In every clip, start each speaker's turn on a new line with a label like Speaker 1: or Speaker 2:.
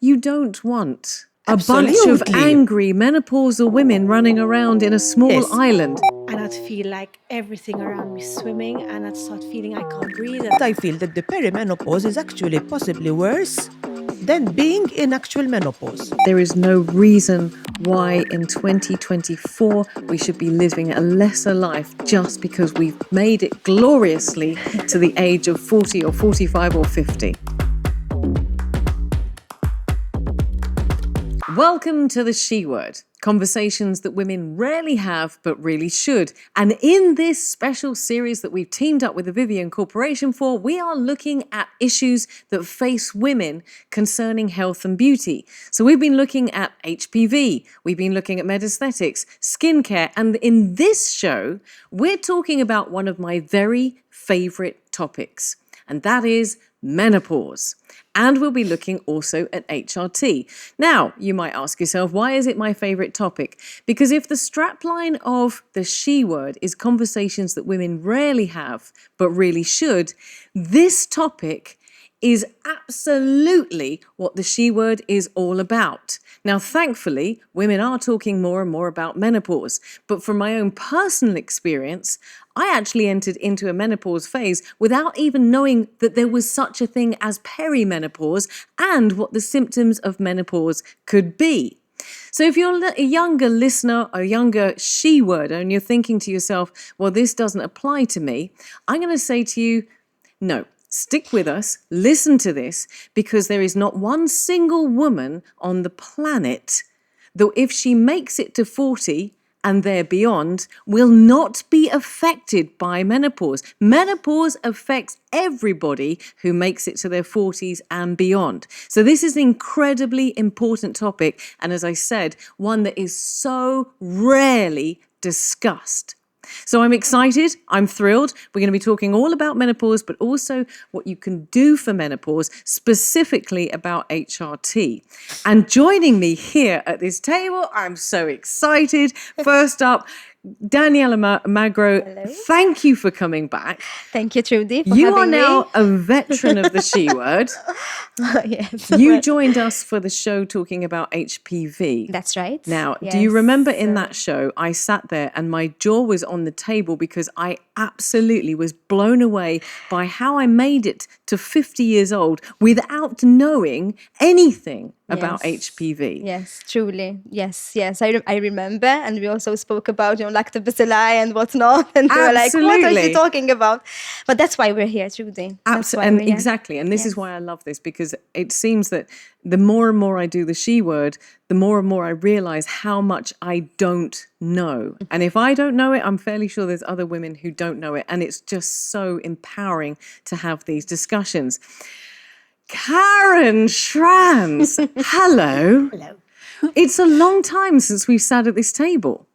Speaker 1: You don't want a bunch of angry menopausal women running around in a small island.
Speaker 2: And I'd feel like everything around me swimming, and I'd start feeling I can't breathe.
Speaker 3: I feel that the perimenopause is actually possibly worse than being in actual menopause.
Speaker 1: There is no reason why in 2024 we should be living a lesser life just because we've made it gloriously to the age of 40 or 45 or 50. Welcome to the She Word, conversations that women rarely have but really should. And in this special series that we've teamed up with the Vivian Corporation for, we are looking at issues that face women concerning health and beauty. So we've been looking at HPV, we've been looking at metaesthetics, skincare, and in this show, we're talking about one of my very favorite topics, and that is menopause. And we'll be looking also at HRT. Now, you might ask yourself, why is it my favorite topic? Because if the strapline of the She Word is conversations that women rarely have, but really should, this topic is absolutely what the She Word is all about. Now, thankfully, women are talking more and more about menopause. But from my own personal experience, I actually entered into a menopause phase without even knowing that there was such a thing as perimenopause and what the symptoms of menopause could be. So if you're a younger listener, a younger she-worder, and you're thinking to yourself, well, this doesn't apply to me, I'm going to say to you, no. Stick with us, listen to this, because there is not one single woman on the planet that if she makes it to 40 and there beyond, will not be affected by menopause. Menopause affects everybody who makes it to their 40s and beyond. So this is an incredibly important topic, and as I said, one that is so rarely discussed. So I'm excited, I'm thrilled. We're going to be talking all about menopause, but also what you can do for menopause, specifically about HRT. And joining me here at this table, I'm so excited. First up, Daniela Magro, hello. Thank you for coming back.
Speaker 4: Thank you, Trudy, for
Speaker 1: You
Speaker 4: having
Speaker 1: are now
Speaker 4: me.
Speaker 1: a veteran of the She Word.
Speaker 4: Yes.
Speaker 1: You joined us for the show talking about HPV.
Speaker 4: That's right.
Speaker 1: Now,
Speaker 4: yes.
Speaker 1: Do you remember in that show, I sat there and my jaw was on the table because I absolutely was blown away by how I made it to 50 years old without knowing anything about HPV.
Speaker 4: Yes, truly. Yes. I remember. And we also spoke about, lactobacilli and whatnot. And we were like, what are you talking about? But that's why we're here, Trudy.
Speaker 1: Absolutely. Exactly. And this is why I love this, because it seems that the more and more I do the She Word, the more and more I realize how much I don't know. And if I don't know it, I'm fairly sure there's other women who don't know it. And it's just so empowering to have these discussions. Karen Schranz, hello.
Speaker 2: Hello.
Speaker 1: It's a long time since we've sat at this table.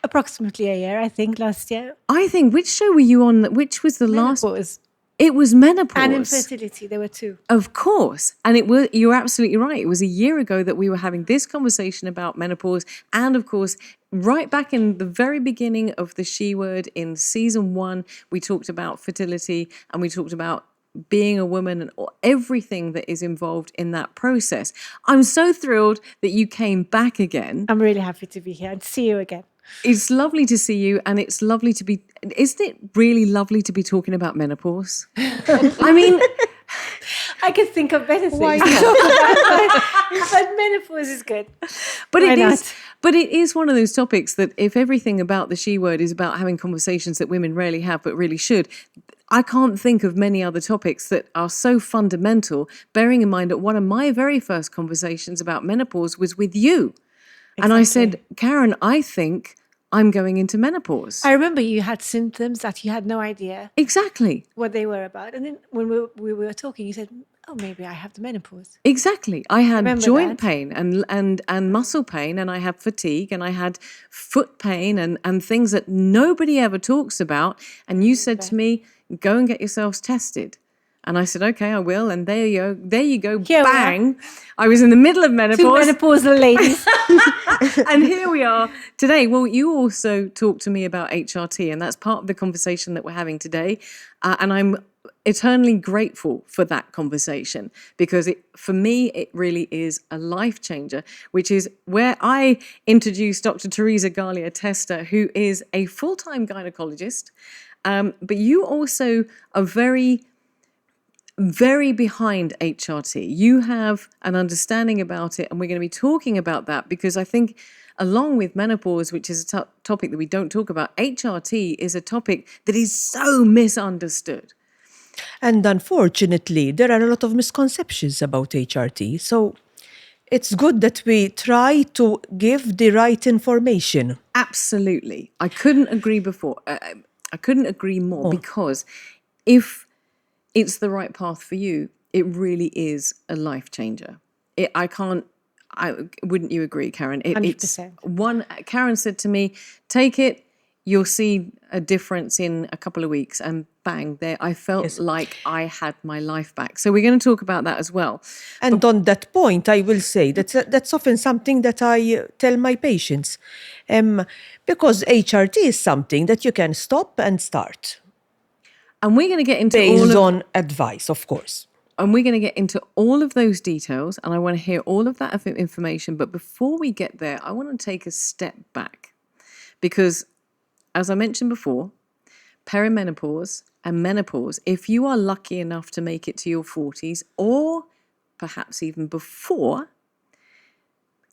Speaker 2: Approximately a year, I think, last year.
Speaker 1: I think, which show were you on? Which was the
Speaker 2: Menopause.
Speaker 1: last? It was menopause.
Speaker 2: And infertility, there were two.
Speaker 1: Of course. And you're absolutely right. It was a year ago that we were having this conversation about menopause. And of course, right back in the very beginning of the She Word in season 1, we talked about fertility and we talked about being a woman and everything that is involved in that process. I'm so thrilled that you came back again.
Speaker 2: I'm really happy to be here and see you again.
Speaker 1: It's lovely to see you, and it's lovely to be... Isn't it really lovely to be talking about menopause? I mean...
Speaker 2: I can think of better things to talk about, but menopause is good.
Speaker 1: But it is one of those topics that if everything about the She Word is about having conversations that women rarely have but really should, I can't think of many other topics that are so fundamental, bearing in mind that one of my very first conversations about menopause was with you. Exactly. And I said, Karen, I think I'm going into menopause.
Speaker 2: I remember you had symptoms that you had no idea
Speaker 1: exactly
Speaker 2: what they were about. And then when we were talking, you said, oh, maybe I have the menopause.
Speaker 1: Exactly. I had joint pain and muscle pain, and I had fatigue, and I had foot pain and things that nobody ever talks about. And you said to me, go and get yourselves tested. And I said, okay, I will. And there you go,
Speaker 2: here
Speaker 1: bang. I was in the middle of menopause.
Speaker 2: Two menopausal ladies.
Speaker 1: And here we are today. Well, you also talked to me about HRT, and that's part of the conversation that we're having today. And I'm eternally grateful for that conversation, because for me, it really is a life changer, which is where I introduced Dr. Teresa Galia Testa, who is a full-time gynecologist. But you also are very behind HRT. You have an understanding about it, and we're going to be talking about that, because I think along with menopause, which is a topic that we don't talk about, HRT is a topic that is so misunderstood.
Speaker 3: And unfortunately, there are a lot of misconceptions about HRT. So it's good that we try to give the right information.
Speaker 1: Absolutely. I couldn't agree more, because if it's the right path for you, it really is a life changer. Wouldn't you agree, Karen?
Speaker 2: 100%.
Speaker 1: Karen said to me, take it, you'll see a difference in a couple of weeks, and bang, there I felt like I had my life back. So we're going to talk about that as well.
Speaker 3: And on that point, I will say that's often something that I tell my patients, because HRT is something that you can stop and start.
Speaker 1: And we're going to get into
Speaker 3: based on advice, of course.
Speaker 1: And we're going to get into all of those details, and I want to hear all of that information. But before we get there, I want to take a step back, because as I mentioned before, perimenopause and menopause, if you are lucky enough to make it to your 40s, or perhaps even before,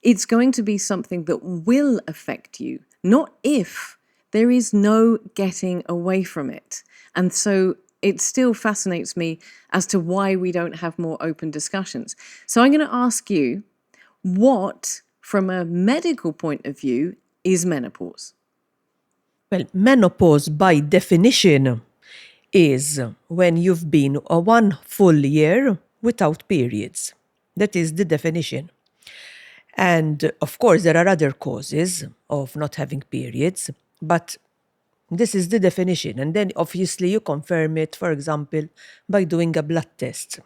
Speaker 1: it's going to be something that will affect you, not if. There is no getting away from it. And so it still fascinates me as to why we don't have more open discussions. So I'm going to ask you, what, from a medical point of view, is menopause?
Speaker 3: Well, menopause by definition is when you've been 1 full year without periods. That is the definition. And of course, there are other causes of not having periods, but this is the definition. And then obviously you confirm it, for example, by doing a blood test.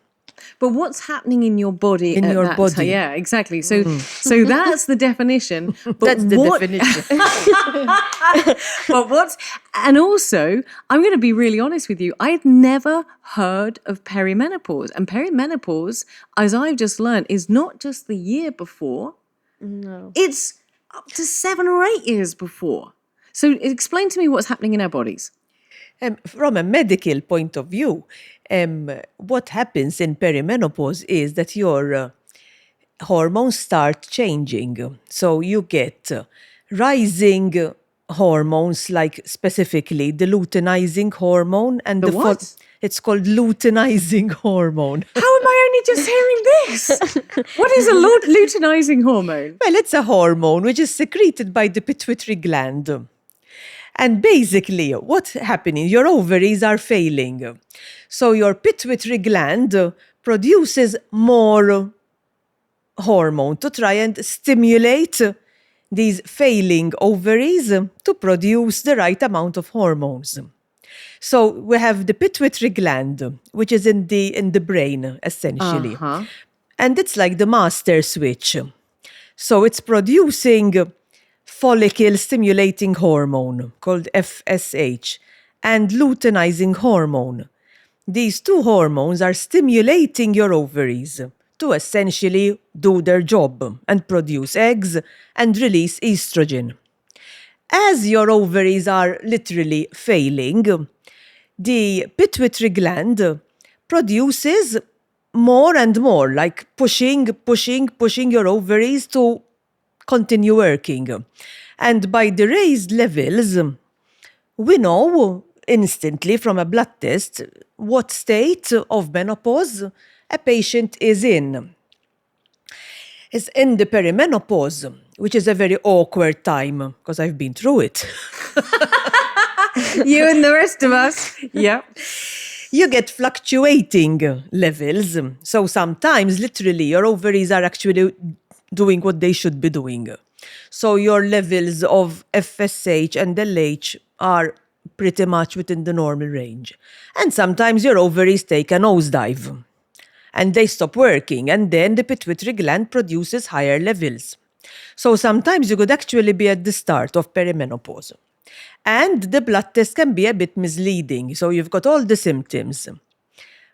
Speaker 1: But what's happening in your body?
Speaker 3: In your body.
Speaker 1: Yeah, exactly. So that's the definition. But
Speaker 3: that's the definition.
Speaker 1: But and also, I'm going to be really honest with you, I had never heard of perimenopause. And perimenopause, as I've just learned, is not just the year before.
Speaker 4: No.
Speaker 1: It's up to 7 or 8 years before. So explain to me what's happening in our bodies.
Speaker 3: From a medical point of view, what happens in perimenopause is that your hormones start changing. So you get rising hormones, like specifically the luteinizing hormone. And
Speaker 1: the what?
Speaker 3: It's called luteinizing hormone.
Speaker 1: How am I only just hearing this? What is a luteinizing hormone?
Speaker 3: Well, it's a hormone which is secreted by the pituitary gland. And basically, what's happening? Your ovaries are failing. So your pituitary gland produces more hormone to try and stimulate these failing ovaries to produce the right amount of hormones. So we have the pituitary gland, which is in the brain, essentially.
Speaker 1: Uh-huh.
Speaker 3: And it's like the master switch. So it's producing follicle stimulating hormone called FSH and luteinizing hormone. These two hormones are stimulating your ovaries to essentially do their job and produce eggs and release estrogen. As your ovaries are literally failing, the pituitary gland produces more and more, like pushing your ovaries to continue working. And by the raised levels, we know instantly from a blood test what state of menopause a patient is in. Is in the perimenopause, which is a very awkward time, because I've been through it.
Speaker 1: You and the rest of us. Yeah.
Speaker 3: You get fluctuating levels. So sometimes, literally, your ovaries are actually doing what they should be doing. So your levels of FSH and LH are pretty much within the normal range. And sometimes your ovaries take a nosedive and they stop working, and then the pituitary gland produces higher levels. So sometimes you could actually be at the start of perimenopause. And the blood test can be a bit misleading. So you've got all the symptoms.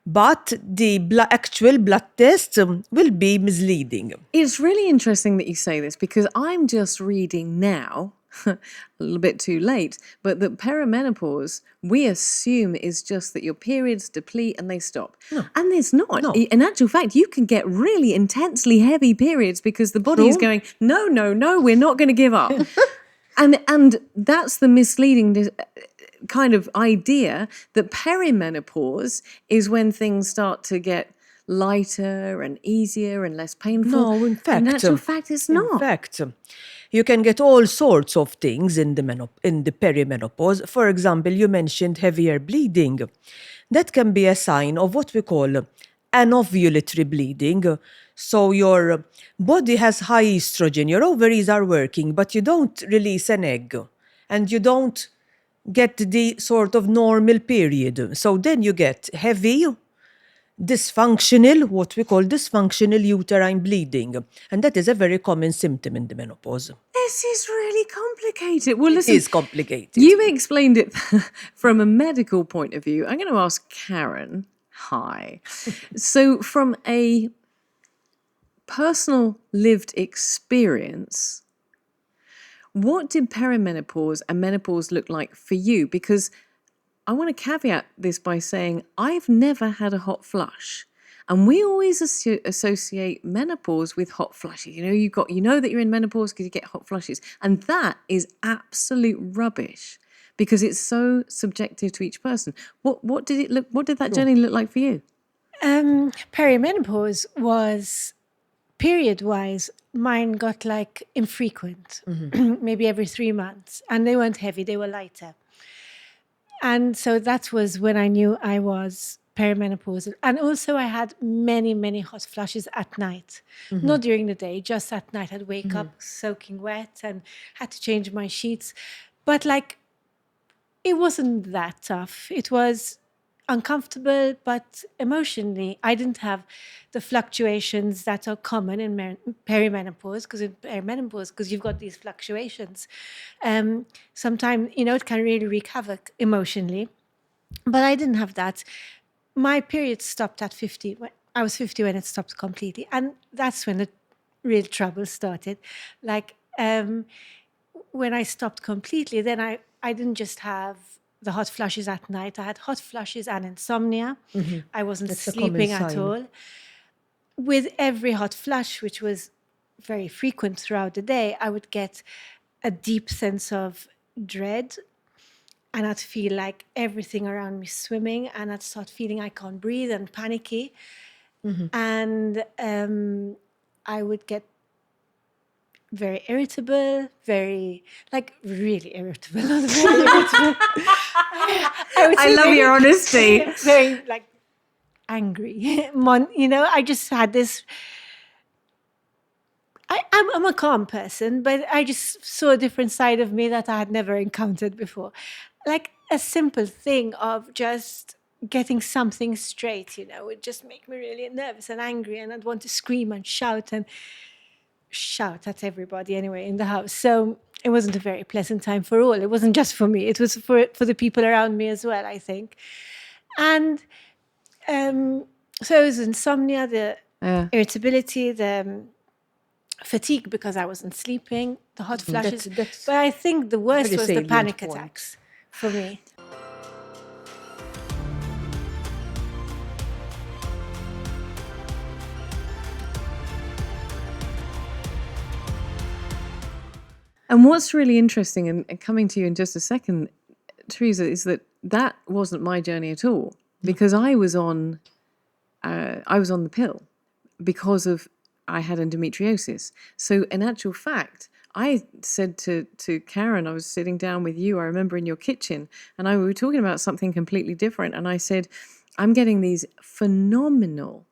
Speaker 3: But the actual blood test will be misleading.
Speaker 1: It's really interesting that you say this because I'm just reading now, a little bit too late, but that perimenopause, we assume is just that your periods deplete and they stop.
Speaker 3: No.
Speaker 1: And it's not.
Speaker 3: No.
Speaker 1: In actual fact, you can get really intensely heavy periods because the body is going, no, we're not going to give up. and that's the misleading kind of idea that perimenopause is when things start to get lighter and easier and less painful.
Speaker 3: No, in fact.
Speaker 1: In actual fact, it's not.
Speaker 3: In fact, you can get all sorts of things in the perimenopause. For example, you mentioned heavier bleeding. That can be a sign of what we call anovulatory bleeding. So your body has high estrogen, your ovaries are working, but you don't release an egg and you don't get the sort of normal period. So then you get heavy, dysfunctional, what we call dysfunctional uterine bleeding. And that is a very common symptom in the menopause.
Speaker 1: This is really complicated. Well, listen,
Speaker 3: It is complicated.
Speaker 1: You explained it from a medical point of view. I'm going to ask Karen. Hi. So from a personal lived experience, what did perimenopause and menopause look like for you? Because I want to caveat this by saying I've never had a hot flush. And we always associate menopause with hot flushes. You know that you're in menopause because you get hot flushes. And that is absolute rubbish because it's so subjective to each person. What did that journey look like for you?
Speaker 2: Perimenopause was, period-wise, mine got like infrequent, maybe every 3 months. And they weren't heavy, they were lighter. And so that was when I knew I was perimenopausal. And also I had many, many hot flushes at night. Not during the day, just at night. I'd wake up soaking wet and had to change my sheets. But like, it wasn't that tough. It was uncomfortable, but emotionally, I didn't have the fluctuations that are common in perimenopause, because you've got these fluctuations. Sometimes, it can really wreak havoc emotionally, but I didn't have that. My period stopped at 50. I was 50 when it stopped completely, and that's when the real trouble started. Like, when I stopped completely, then I didn't just have the hot flushes at night. I had hot flushes and insomnia. I wasn't sleeping at all. With every hot flush, which was very frequent throughout the day, I would get a deep sense of dread, and I'd feel like everything around me swimming, and I'd start feeling I can't breathe and panicky. And I would get very irritable, really irritable. Not very irritable.
Speaker 1: I love your honesty.
Speaker 2: Very angry. I just had this. I'm a calm person, but I just saw a different side of me that I had never encountered before. Like a simple thing of just getting something straight, would just make me really nervous and angry, and I'd want to scream and shout at everybody anyway in the house. So it wasn't a very pleasant time for all. It wasn't just for me. It was for the people around me as well, I think. And so it was insomnia, the irritability, the fatigue because I wasn't sleeping, the hot flushes. But I think the worst was the panic attacks for me.
Speaker 1: And what's really interesting, and coming to you in just a second, Teresa, is that wasn't my journey at all, because I was on the pill because of I had endometriosis. So in actual fact, I said to Karen, I was sitting down with you, I remember in your kitchen, and we were talking about something completely different. And I said, I'm getting these phenomenal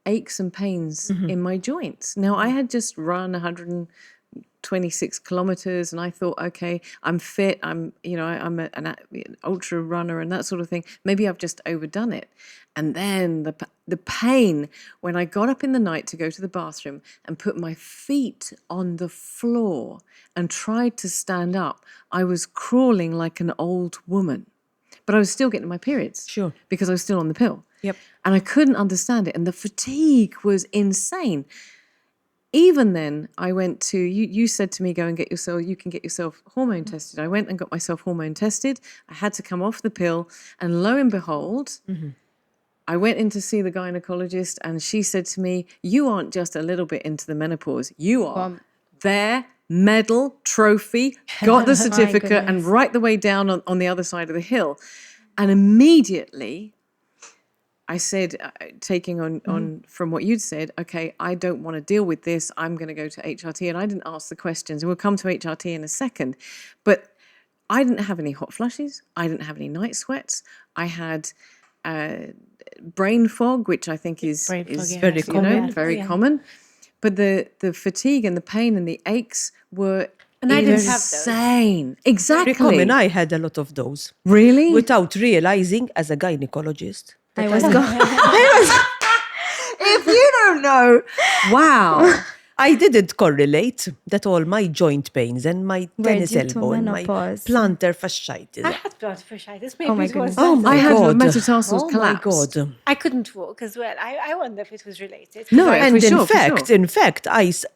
Speaker 1: aches and pains in my joints. Now, I had just run 126 kilometers, and I thought, okay, I'm fit. I'm an ultra runner and that sort of thing. Maybe I've just overdone it. And then the pain when I got up in the night to go to the bathroom and put my feet on the floor and tried to stand up, I was crawling like an old woman. But I was still getting my periods.
Speaker 3: Sure.
Speaker 1: Because I was still on the pill.
Speaker 3: Yep.
Speaker 1: And I couldn't understand it. And the fatigue was insane. Even then, I went to, you said to me, go and get yourself, you can get yourself hormone tested. I went and got myself hormone tested. I had to come off the pill. And lo and behold, I went in to see the gynecologist and she said to me, you aren't just a little bit into the menopause. You are there, medal, trophy, got the certificate and right the way down on the other side of the hill. And immediately I said, taking on from what you'd said, okay, I don't want to deal with this. I'm going to go to HRT. And I didn't ask the questions. And we'll come to HRT in a second. But I didn't have any hot flushes. I didn't have any night sweats. I had brain fog, which I think is
Speaker 3: very common.
Speaker 1: Very common. But the fatigue and the pain and the aches were
Speaker 2: And I didn't have those.
Speaker 1: insane. Exactly.
Speaker 3: Very common. I had a lot of those.
Speaker 1: Really?
Speaker 3: Without realizing, as a gynecologist,
Speaker 4: I was
Speaker 1: If you don't know, wow.
Speaker 3: I didn't correlate that all my joint pains and my
Speaker 4: Were
Speaker 3: tennis
Speaker 4: due to
Speaker 3: elbow and my
Speaker 4: menopause.
Speaker 3: plantar fasciitis.
Speaker 2: I had plantar fascitis. Maybe
Speaker 4: my
Speaker 2: it was
Speaker 4: goodness.
Speaker 2: that.
Speaker 1: I had
Speaker 3: God.
Speaker 1: metatarsals
Speaker 3: Oh
Speaker 1: collapsed.
Speaker 3: my God.
Speaker 2: I couldn't walk as well. I wonder if it was related.
Speaker 1: No,
Speaker 3: And
Speaker 1: for sure,
Speaker 3: in fact,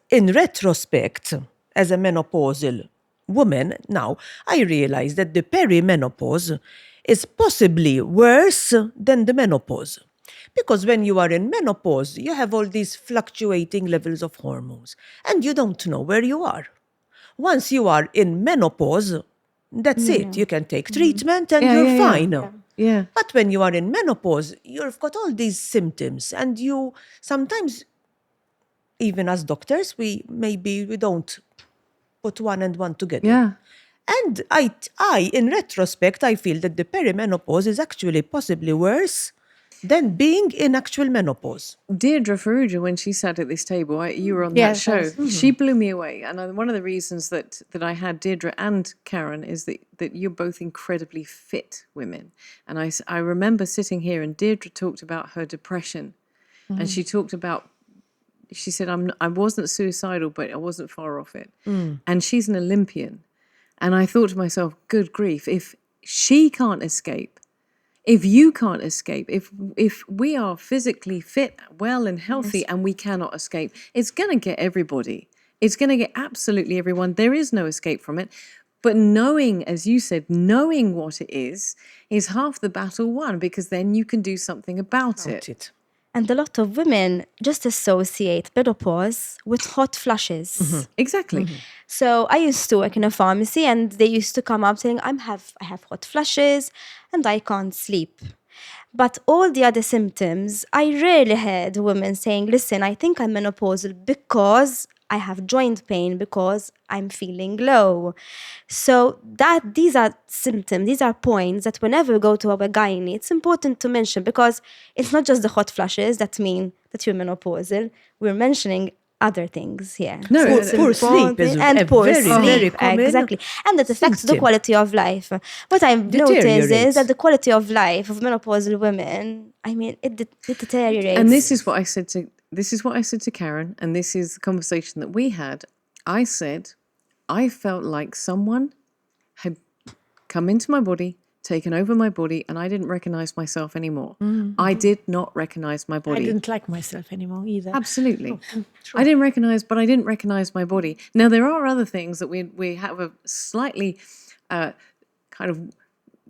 Speaker 3: in retrospect, as a menopausal woman, now I realize that the perimenopause is possibly worse than the menopause. Because when you are in menopause, you have all these fluctuating levels of hormones and you don't know where you are. Once you are in menopause, that's it. You can take treatment and you're fine.
Speaker 1: Yeah.
Speaker 3: But when you are in menopause, you've got all these symptoms and you sometimes, even as doctors, we don't put one and one together.
Speaker 1: Yeah.
Speaker 3: And I, in retrospect, I feel that the perimenopause is actually possibly worse than being in actual menopause.
Speaker 1: Deirdre Farrugia, when she sat at this table, you were on that
Speaker 2: Yes,
Speaker 1: show.
Speaker 2: yes.
Speaker 1: She blew me away. And one of the reasons that I had Deirdre and Karen is that you're both incredibly fit women. And I remember sitting here and Deirdre talked about her depression. And she talked about, she said, I wasn't suicidal, but I wasn't far off it. And she's an Olympian. And I thought to myself, good grief, if she can't escape, if you can't escape, if we are physically fit, well and healthy and we cannot escape, it's going to get everybody. It's going to get absolutely everyone. There is no escape from it. But knowing, as you said, knowing what it is half the battle won, because then you can do something about it.
Speaker 4: And a lot of women just associate menopause with hot flushes.
Speaker 1: Exactly.
Speaker 4: So I used to work in a pharmacy and they used to come up saying, I have hot flushes and I can't sleep. But all the other symptoms, I rarely heard women saying, listen, I think I'm menopausal because I have joint pain, because I'm feeling low. So these are symptoms, these are points that whenever we go to our gynae, it's important to mention, because it's not just the hot flushes that mean that you're menopausal. We're mentioning other things here.
Speaker 1: No,
Speaker 3: poor sleep is
Speaker 4: and poor
Speaker 3: very,
Speaker 4: sleep,
Speaker 3: very common.
Speaker 4: exactly, and that affects the
Speaker 3: symptom.
Speaker 4: quality of life. What I've noticed is
Speaker 3: Deteriorates.
Speaker 4: that the quality of life of menopausal women, I mean, it deteriorates.
Speaker 1: And this is what I said to Karen, and this is the conversation that we had. I said, I felt like someone had come into my body, taken over my body, and I didn't recognize myself anymore. I did not recognize my
Speaker 2: I
Speaker 1: body.
Speaker 2: didn't like myself anymore either.
Speaker 1: Absolutely. I didn't recognize my body. Now, there are other things that we have a slightly kind of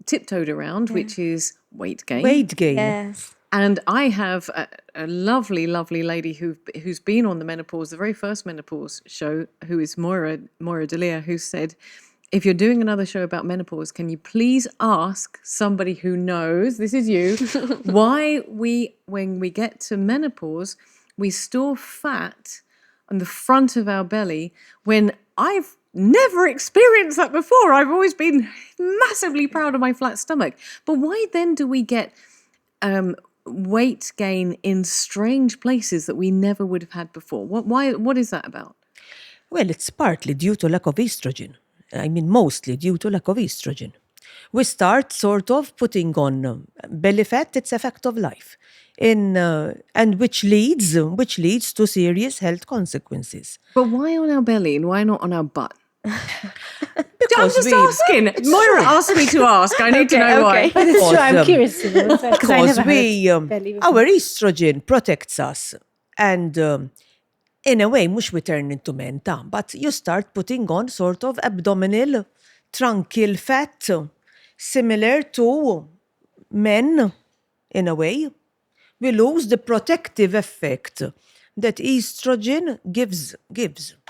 Speaker 1: tiptoed around, which is weight gain.
Speaker 3: Weight gain.
Speaker 4: Yes.
Speaker 1: And I have a lovely, lovely lady who's been on the menopause, the very first menopause show, who is Moira Delia, who said, if you're doing another show about menopause, can you please ask somebody who knows, this is you, why when we get to menopause, we store fat on the front of our belly, when I've never experienced that before. I've always been massively proud of my flat stomach. But why then do we get weight gain in strange places that we never would have had before? What is that about?
Speaker 3: Well, it's partly due to lack of estrogen. I mean, mostly due to lack of estrogen. We start sort of putting on belly fat, it's a fact of life, and which leads to serious health consequences.
Speaker 1: But why on our belly and why not on our butt? I'm just asking. Moira asked me to ask. I need to know why.
Speaker 2: But it's true, I'm
Speaker 3: Because,
Speaker 2: curious to know. Because I
Speaker 3: Because
Speaker 2: never had belly before.
Speaker 3: our estrogen protects us. And in a way, mush we turn into men, but you start putting on sort of abdominal, truncal fat, similar to men, in a way. We lose the protective effect that estrogen gives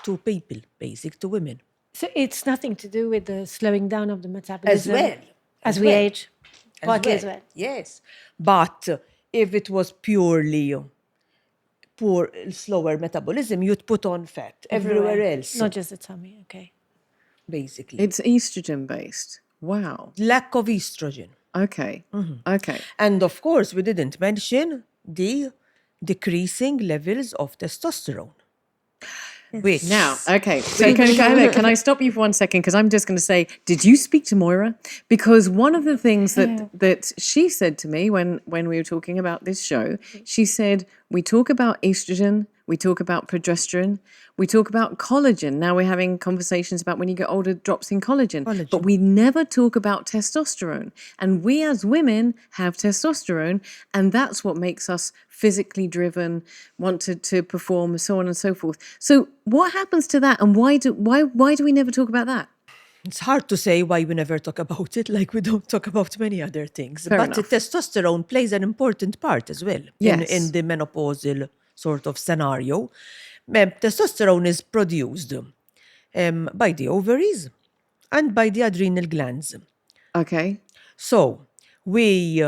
Speaker 3: to people, basic to women.
Speaker 2: So it's nothing to do with the slowing down of the metabolism
Speaker 3: well.
Speaker 2: as
Speaker 3: As
Speaker 2: we
Speaker 3: well.
Speaker 2: age. Partly as well.
Speaker 3: Yes. But if it was purely poor, slower metabolism, you'd put on fat everywhere else,
Speaker 2: Not just the tummy. Okay.
Speaker 3: basically.
Speaker 1: It's estrogen based. Wow.
Speaker 3: Lack of estrogen.
Speaker 1: Okay. Okay.
Speaker 3: And of course, we didn't mention the decreasing levels of testosterone. Which
Speaker 1: Now, okay. So can I stop you for 1 second? Because I'm just going to say, did you speak to Moira? Because one of the things that she said to me when we were talking about this show, she said, we talk about estrogen, we talk about progesterone, we talk about collagen. Now we're having conversations about when you get older, drops in collagen. But we never talk about testosterone. And we as women have testosterone, and that's what makes us physically driven, want to perform, so on and so forth. So what happens to that, and why do we never talk about that?
Speaker 3: it's hard to say why we never talk about it, like we don't talk about many other things.
Speaker 1: Fair
Speaker 3: but
Speaker 1: enough.
Speaker 3: testosterone plays an important part as well
Speaker 1: Yes.
Speaker 3: in the menopausal sort of scenario. Testosterone is produced by the ovaries and by the adrenal glands.
Speaker 1: Okay.
Speaker 3: So we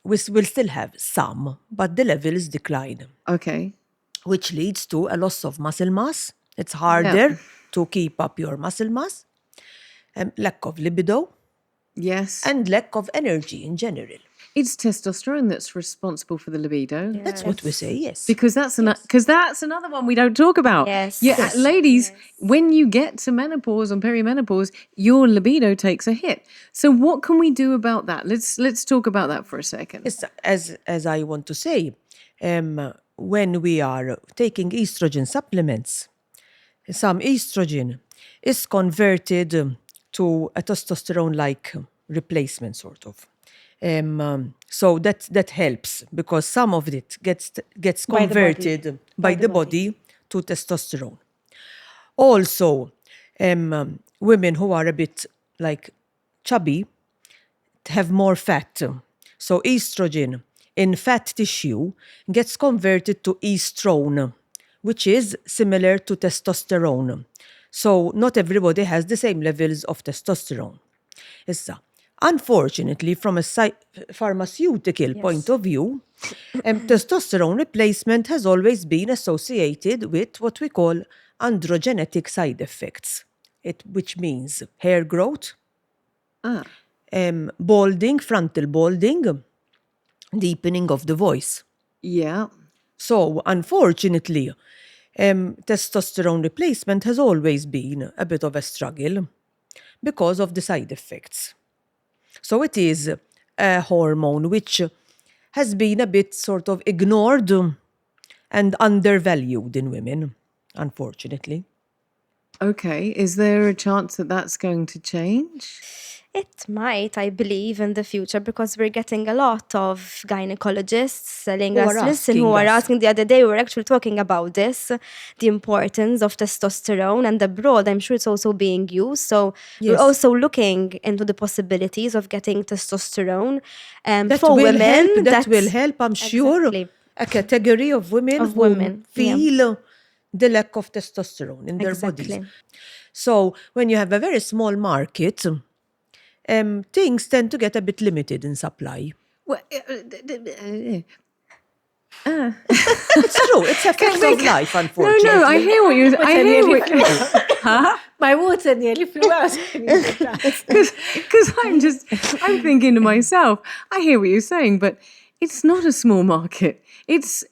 Speaker 3: will still have some, but the levels decline,
Speaker 1: Okay.
Speaker 3: which leads to a loss of muscle mass. It's harder to keep up your muscle mass, lack of libido,
Speaker 1: Yes.
Speaker 3: and lack of energy in general.
Speaker 1: It's testosterone that's responsible for the libido.
Speaker 3: That's what we say, yes.
Speaker 1: Because that's another one we don't talk about.
Speaker 4: Yes.
Speaker 1: Yeah,
Speaker 4: Yes.
Speaker 1: ladies, when you get to menopause and perimenopause, your libido takes a hit. So what can we do about that? Let's talk about that for a second.
Speaker 3: Yes, as I want to say, when we are taking estrogen supplements, some estrogen is converted to a testosterone-like replacement, sort of. So that helps because some of it gets
Speaker 2: By the body.
Speaker 3: converted by the body to testosterone. Also, women who are a bit like chubby have more fat. So estrogen in fat tissue gets converted to estrone, which is similar to testosterone. So not everybody has the same levels of testosterone. Issa, unfortunately, from a pharmaceutical point of view, testosterone replacement has always been associated with what we call androgenetic side effects, which means hair growth, balding, frontal balding, deepening of the voice.
Speaker 1: Yeah.
Speaker 3: So, unfortunately, testosterone replacement has always been a bit of a struggle because of the side effects. So it is a hormone which has been a bit sort of ignored and undervalued in women, unfortunately.
Speaker 1: Okay. Is there a chance that that's going to change?
Speaker 4: It might, I believe, in the future because we're getting a lot of gynecologists selling
Speaker 3: Who
Speaker 4: us
Speaker 3: are
Speaker 4: listen, who
Speaker 3: asking
Speaker 4: are
Speaker 3: us.
Speaker 4: asking the other day, we were actually talking about this, the importance of testosterone and abroad. I'm sure it's also being used. So we're
Speaker 3: Yes.
Speaker 4: also looking into the possibilities of getting testosterone
Speaker 3: That
Speaker 4: for
Speaker 3: will
Speaker 4: women.
Speaker 3: help, that will help, I'm sure,
Speaker 4: Exactly.
Speaker 3: a category of women
Speaker 4: Of
Speaker 3: who
Speaker 4: women, yeah.
Speaker 3: feel the lack of testosterone in their bodies.
Speaker 4: Exactly.
Speaker 3: So when you have a very small market, things tend to get a bit limited in supply.
Speaker 1: Well,
Speaker 3: It's true. It's a fact of life, unfortunately.
Speaker 1: no, I hear what you're. I hear what. Huh?
Speaker 2: My water nearly flew out.
Speaker 1: Because I'm thinking to myself, I hear what you're saying, but it's not a small market. It's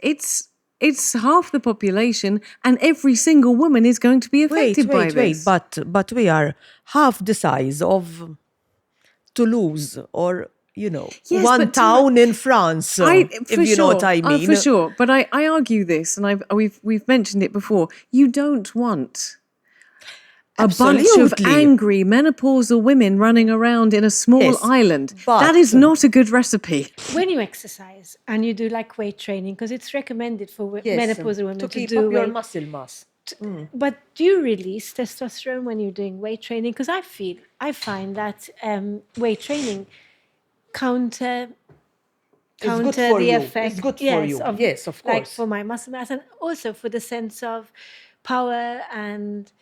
Speaker 1: half the population, and every single woman is going to be affected by this.
Speaker 3: But we are half the size of Toulouse or,
Speaker 1: Yes,
Speaker 3: one
Speaker 1: but
Speaker 3: town in France, if you know what I mean.
Speaker 1: for sure. But I argue this, and we've mentioned it before. You don't want a bunch of
Speaker 3: Absolutely.
Speaker 1: angry menopausal women running around in a small
Speaker 3: Yes,
Speaker 1: island.
Speaker 3: but-
Speaker 1: That is not a good recipe.
Speaker 2: When you exercise and you do like weight training, because it's recommended for menopausal women
Speaker 3: to keep
Speaker 2: do
Speaker 3: up your
Speaker 2: weight.
Speaker 3: muscle mass.
Speaker 2: But do you release testosterone when you're doing weight training? Because I find that weight training counter
Speaker 3: good for
Speaker 2: the
Speaker 3: you.
Speaker 2: effect.
Speaker 3: It's good for you. Yes, of
Speaker 2: Like
Speaker 3: course.
Speaker 2: for my muscle mass and also for the sense of power and.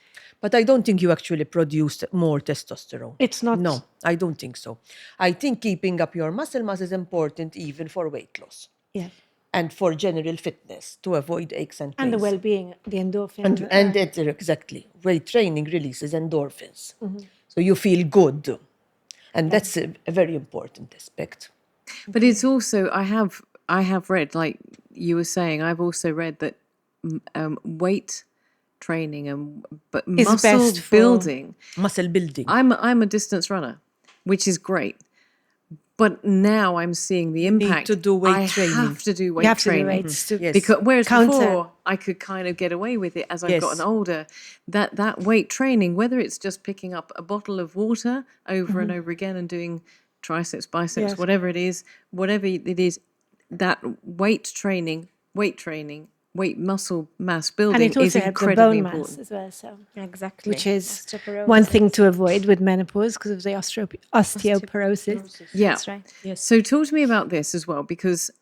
Speaker 3: But I don't think you actually produced more testosterone.
Speaker 2: It's not-
Speaker 3: No, I don't think so. I think keeping up your muscle mass is important even for weight loss
Speaker 2: Yeah.
Speaker 3: and for general fitness to avoid aches and pains.
Speaker 2: And the well-being, the endorphins.
Speaker 3: And exactly. Weight training releases endorphins. So you feel good. And that's a very important aspect.
Speaker 1: But it's also I have read, like you were saying, I've also read that weight training but
Speaker 2: Is
Speaker 1: muscle
Speaker 2: best for-
Speaker 1: building.
Speaker 3: Muscle building.
Speaker 1: I'm a distance runner, which is great. But now I'm seeing the impact.
Speaker 3: to do weight
Speaker 1: I
Speaker 3: training.
Speaker 1: have to do weight
Speaker 2: You have to do
Speaker 1: training.
Speaker 2: weights to
Speaker 3: Yes.
Speaker 1: Because whereas
Speaker 2: Counter.
Speaker 1: before I could kind of get away with it as I've
Speaker 3: Yes.
Speaker 1: gotten older, that weight training, whether it's just picking up a bottle of water over and over again and doing triceps, biceps,
Speaker 2: Yes.
Speaker 1: whatever it is, that weight training, weight muscle mass building
Speaker 2: And it
Speaker 1: is
Speaker 2: also helps the
Speaker 1: incredibly
Speaker 2: bone mass
Speaker 1: important.
Speaker 2: as well. So.
Speaker 4: Exactly.
Speaker 2: Which is
Speaker 4: Osteoporosis.
Speaker 2: one thing to avoid with menopause because of the osteoporosis.
Speaker 1: Yeah.
Speaker 4: That's right.
Speaker 3: Yes.
Speaker 1: So talk to me about this as well, because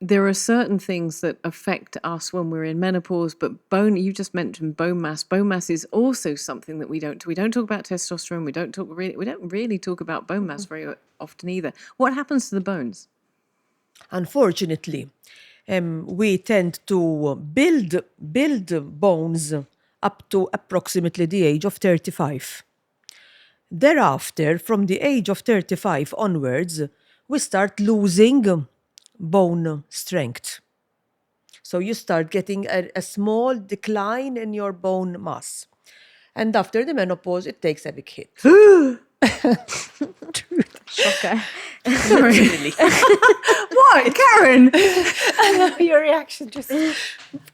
Speaker 1: there are certain things that affect us when we're in menopause, but you just mentioned bone mass. Bone mass is also something that we don't talk about testosterone. We don't really talk about bone mass very often either. What happens to the bones?
Speaker 3: Unfortunately, we tend to build bones up to approximately the age of 35. Thereafter, from the age of 35 onwards, we start losing bone strength. So you start getting a small decline in your bone mass. And after the menopause, it takes a big hit.
Speaker 4: Shocker.
Speaker 1: Sorry. What, Karen?
Speaker 2: I know your reaction just.
Speaker 1: No,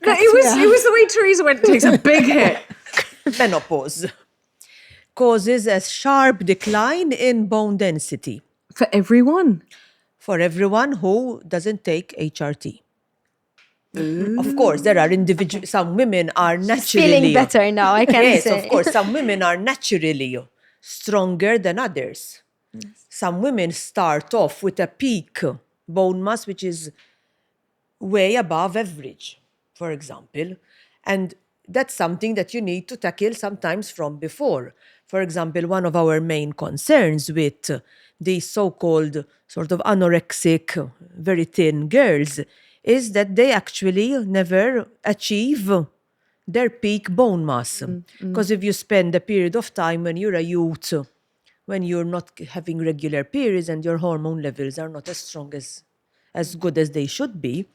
Speaker 1: it was the way Teresa went, it takes a big hit.
Speaker 3: Menopause causes a sharp decline in bone density
Speaker 1: For everyone.
Speaker 3: for everyone who doesn't take HRT. Of course, there are individuals, some women are naturally...
Speaker 4: Feeling better now, I can
Speaker 3: yes,
Speaker 4: say.
Speaker 3: of course, some women are naturally stronger than others. Some women start off with a peak bone mass, which is way above average, for example. And that's something that you need to tackle sometimes from before. For example, one of our main concerns with these so-called sort of anorexic, very thin girls is that they actually never achieve their peak bone mass. Because if you spend a period of time when you're a youth, when you're not having regular periods and your hormone levels are not as strong as good as they should be,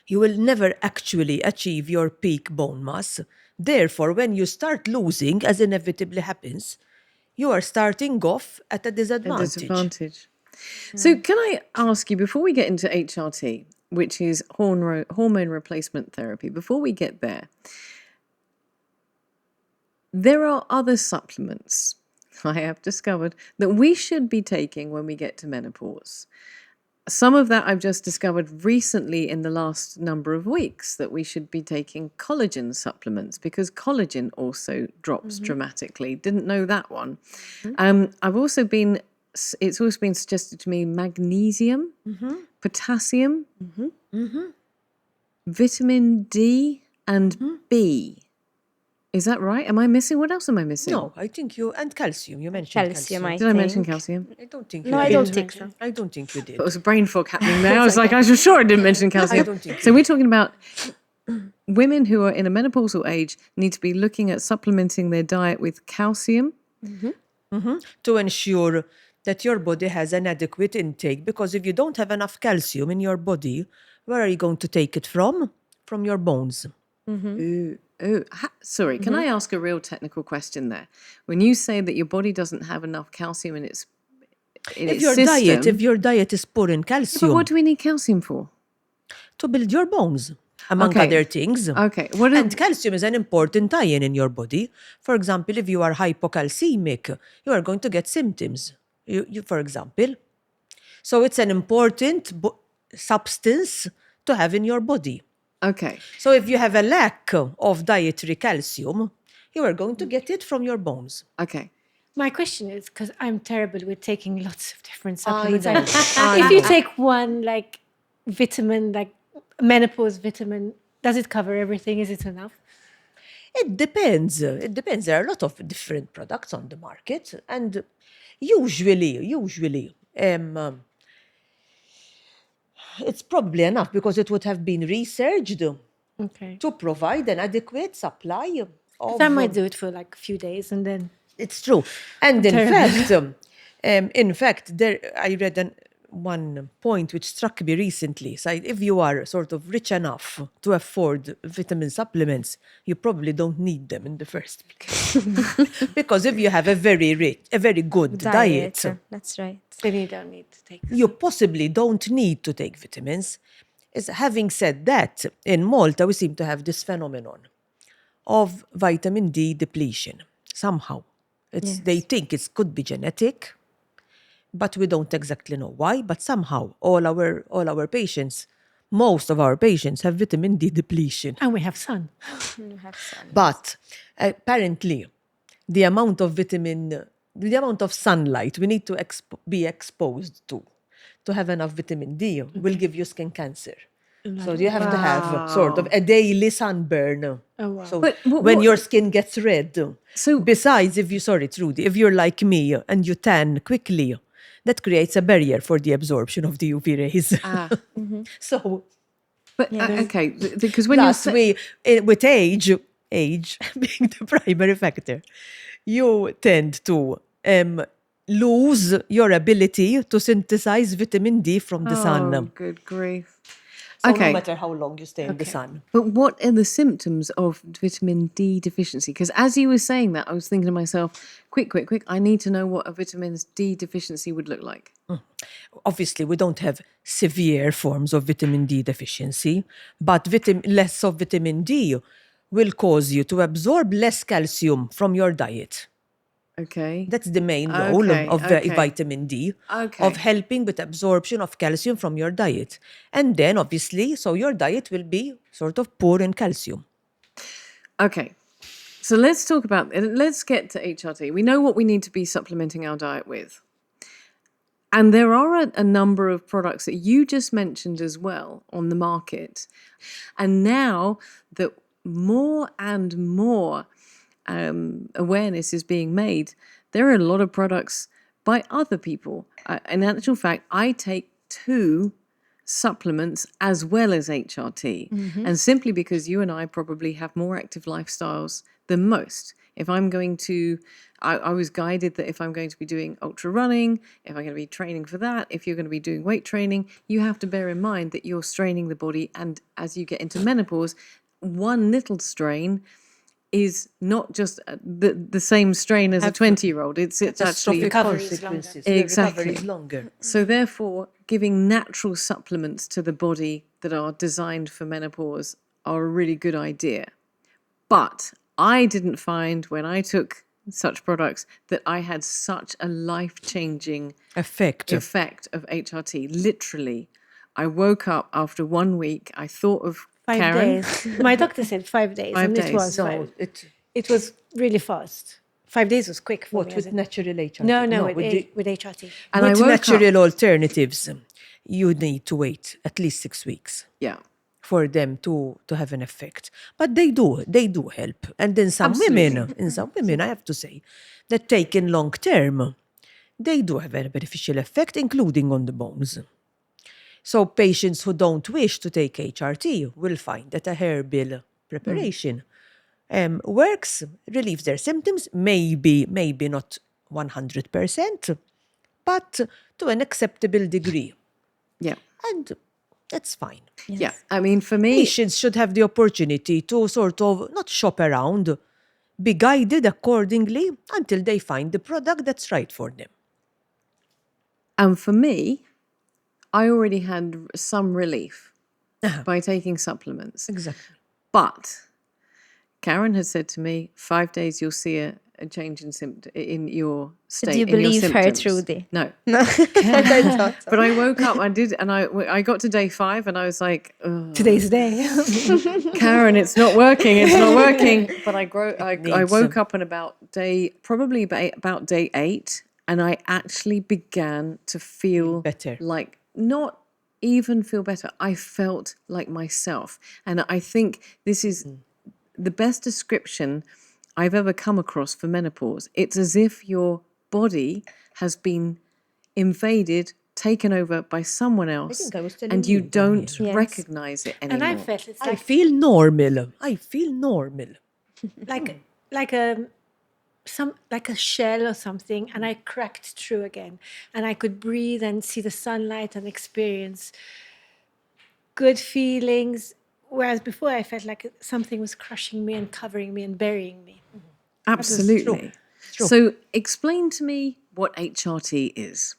Speaker 3: you will never actually achieve your peak bone mass. Therefore, when you start losing, as inevitably happens, you are starting off at a disadvantage.
Speaker 1: So can I ask you, before we get into HRT, which is hormone replacement therapy, before we get there are other supplements I have discovered that we should be taking when we get to menopause. Some of that I've just discovered recently in the last number of weeks, that we should be taking collagen supplements because collagen also drops dramatically. Didn't know that one. It's also been suggested to me magnesium, potassium, vitamin D and B. Is that right? Am I missing? What else am I missing?
Speaker 3: No, I think and calcium, you mentioned
Speaker 4: Calcium,
Speaker 3: calcium.
Speaker 1: Did I mention
Speaker 4: think.
Speaker 1: calcium?
Speaker 3: I don't think you
Speaker 4: No, I
Speaker 3: did.
Speaker 4: don't think so.
Speaker 3: I don't think you did.
Speaker 1: There was a brain fog happening there. I was like, I was sure I didn't mention calcium.
Speaker 3: I don't think
Speaker 1: So we're talking about women who are in a menopausal age need to be looking at supplementing their diet with calcium.
Speaker 3: To ensure that your body has an adequate intake, because if you don't have enough calcium in your body, where are you going to take it from? From your bones.
Speaker 1: Sorry, can I ask a real technical question there? When you say that your body doesn't have enough calcium in its
Speaker 3: If your
Speaker 1: system,
Speaker 3: diet is poor in
Speaker 1: yeah, but
Speaker 3: calcium,
Speaker 1: what do we need calcium for?
Speaker 3: to build your bones. among
Speaker 1: Okay.
Speaker 3: other things.
Speaker 1: Okay. What
Speaker 3: And calcium is an important ion in your body. For example, if you are hypocalcemic, you are going to get symptoms, for example. So it's an important substance to have in your body.
Speaker 1: Okay.
Speaker 3: So if you have a lack of dietary calcium, you are going to get it from your bones.
Speaker 1: Okay.
Speaker 2: My question is, because I'm terrible with taking lots of different
Speaker 3: I
Speaker 2: supplements.
Speaker 3: know.
Speaker 2: If you take one like vitamin, like menopause vitamin, does it cover everything? Is it enough?
Speaker 3: It depends. It depends. There are a lot of different products on the market, and usually, it's probably enough because it would have been researched
Speaker 2: Okay.
Speaker 3: to provide an adequate supply of.
Speaker 2: I might do it for like a few days and then.
Speaker 3: It's true, and
Speaker 2: terrible.
Speaker 3: in fact, there I read one point which struck me recently. So if you are sort of rich enough to afford vitamin supplements, you probably don't need them in the first place. Because if you have a very good diet,
Speaker 4: That's right.
Speaker 2: Then you don't need to take.
Speaker 3: you possibly don't need to take vitamins. Having said that, in Malta we seem to have this phenomenon of vitamin D depletion somehow. They think it could be genetic, but we don't exactly know why. But somehow all our patients, most of our patients have vitamin D depletion.
Speaker 2: And we have sun.
Speaker 3: But apparently, the amount of sunlight we need to be exposed to have enough vitamin D will give you skin cancer. So you have to have sort of a daily sunburn.
Speaker 2: Oh, wow.
Speaker 3: So
Speaker 1: But
Speaker 3: when your skin gets red.
Speaker 1: So-
Speaker 3: besides, Trudy, if you're like me and you tan quickly, that creates a barrier for the absorption of the UV rays. So
Speaker 1: But okay, because when
Speaker 3: plus
Speaker 1: you're
Speaker 3: with age being the primary factor, you tend to lose your ability to synthesize vitamin D from the
Speaker 1: oh,
Speaker 3: sun.
Speaker 1: good grief.
Speaker 3: So
Speaker 1: Okay.
Speaker 3: no matter how long you stay in the sun.
Speaker 1: But what are the symptoms of vitamin D deficiency? Because as you were saying that, I was thinking to myself, quick, I need to know what a vitamin D deficiency would look like.
Speaker 3: Obviously, we don't have severe forms of vitamin D deficiency, but less of vitamin D will cause you to absorb less calcium from your diet.
Speaker 1: Okay.
Speaker 3: That's the main role
Speaker 1: Okay,
Speaker 3: of
Speaker 1: okay.
Speaker 3: vitamin D,
Speaker 1: Okay.
Speaker 3: of helping with absorption of calcium from your diet. And then, obviously, so your diet will be sort of poor in calcium.
Speaker 1: Okay. So let's get to HRT. We know what we need to be supplementing our diet with. And there are a number of products that you just mentioned as well on the market. And now that more and more awareness is being made, there are a lot of products by other people. In actual fact, I take 2 supplements as well as HRT. And simply because you and I probably have more active lifestyles than most. If I'm going to, I was guided that if I'm going to be doing ultra running, if I'm going to be training for that, if you're going to be doing weight training, you have to bear in mind that you're straining the body. And as you get into menopause, one little strain is not just the same strain as a 20-year-old. It's actually
Speaker 2: recovery is
Speaker 3: consequences.
Speaker 1: longer.
Speaker 3: The
Speaker 1: Exactly.
Speaker 3: recovery is longer.
Speaker 1: So therefore, giving natural supplements to the body that are designed for menopause are a really good idea. But I didn't find when I took such products that I had such a life-changing
Speaker 3: Effect.
Speaker 1: effect of HRT. Literally, I woke up after 1 week. I thought of
Speaker 2: 5
Speaker 1: Karen.
Speaker 2: days. My doctor said 5 days.
Speaker 1: 5
Speaker 2: and
Speaker 1: days.
Speaker 2: it was
Speaker 3: So
Speaker 2: 5.
Speaker 3: it
Speaker 2: It was really fast. 5 days was quick for
Speaker 3: what
Speaker 2: me.
Speaker 3: with natural HRT?
Speaker 2: No,
Speaker 3: with
Speaker 2: with HRT.
Speaker 1: And I
Speaker 3: with
Speaker 1: woke
Speaker 3: natural
Speaker 1: up.
Speaker 3: alternatives, you need to wait at least 6 weeks
Speaker 1: Yeah.
Speaker 3: for them to have an effect. But they do help. And in some women, I have to say, that taken long term, they do have a beneficial effect, including on the bones. So patients who don't wish to take HRT will find that a herbal preparation works, relieves their symptoms, maybe not 100%, but to an acceptable degree.
Speaker 1: Yeah.
Speaker 3: And that's fine.
Speaker 1: Yeah. I mean, for me,
Speaker 3: Patients should have the opportunity to sort of not shop around, be guided accordingly until they find the product that's right for them.
Speaker 1: and for me, I already had some relief by taking supplements.
Speaker 3: Exactly.
Speaker 1: But Karen has said to me, 5 days you'll see a change in your state.
Speaker 4: Do you
Speaker 1: in your
Speaker 4: believe her,
Speaker 1: symptoms.
Speaker 4: Trudy?
Speaker 1: No.
Speaker 4: No, I thought so.
Speaker 1: But I woke up, I got to day 5 and I was like, "Ugh,
Speaker 2: Today's day.
Speaker 1: Karen, it's not working. It's not working. But I
Speaker 3: needs
Speaker 1: woke
Speaker 3: some-
Speaker 1: up on probably about day 8, and I actually began to feel
Speaker 3: better.
Speaker 1: like not even feel better. I felt like myself. And I think this is the best description I've ever come across for menopause. It's as if your body has been invaded, taken over by someone else,
Speaker 3: think I was telling
Speaker 1: and you
Speaker 3: you,
Speaker 1: don't
Speaker 4: Yes.
Speaker 1: recognize it anymore.
Speaker 2: And I felt it's
Speaker 3: I
Speaker 2: like
Speaker 3: feel normal. I feel normal.
Speaker 2: like a shell or something, and I cracked through again, and I could breathe and see the sunlight and experience good feelings. Whereas before, I felt like something was crushing me and covering me and burying me.
Speaker 1: Absolutely.
Speaker 3: true.
Speaker 1: So explain to me what HRT is.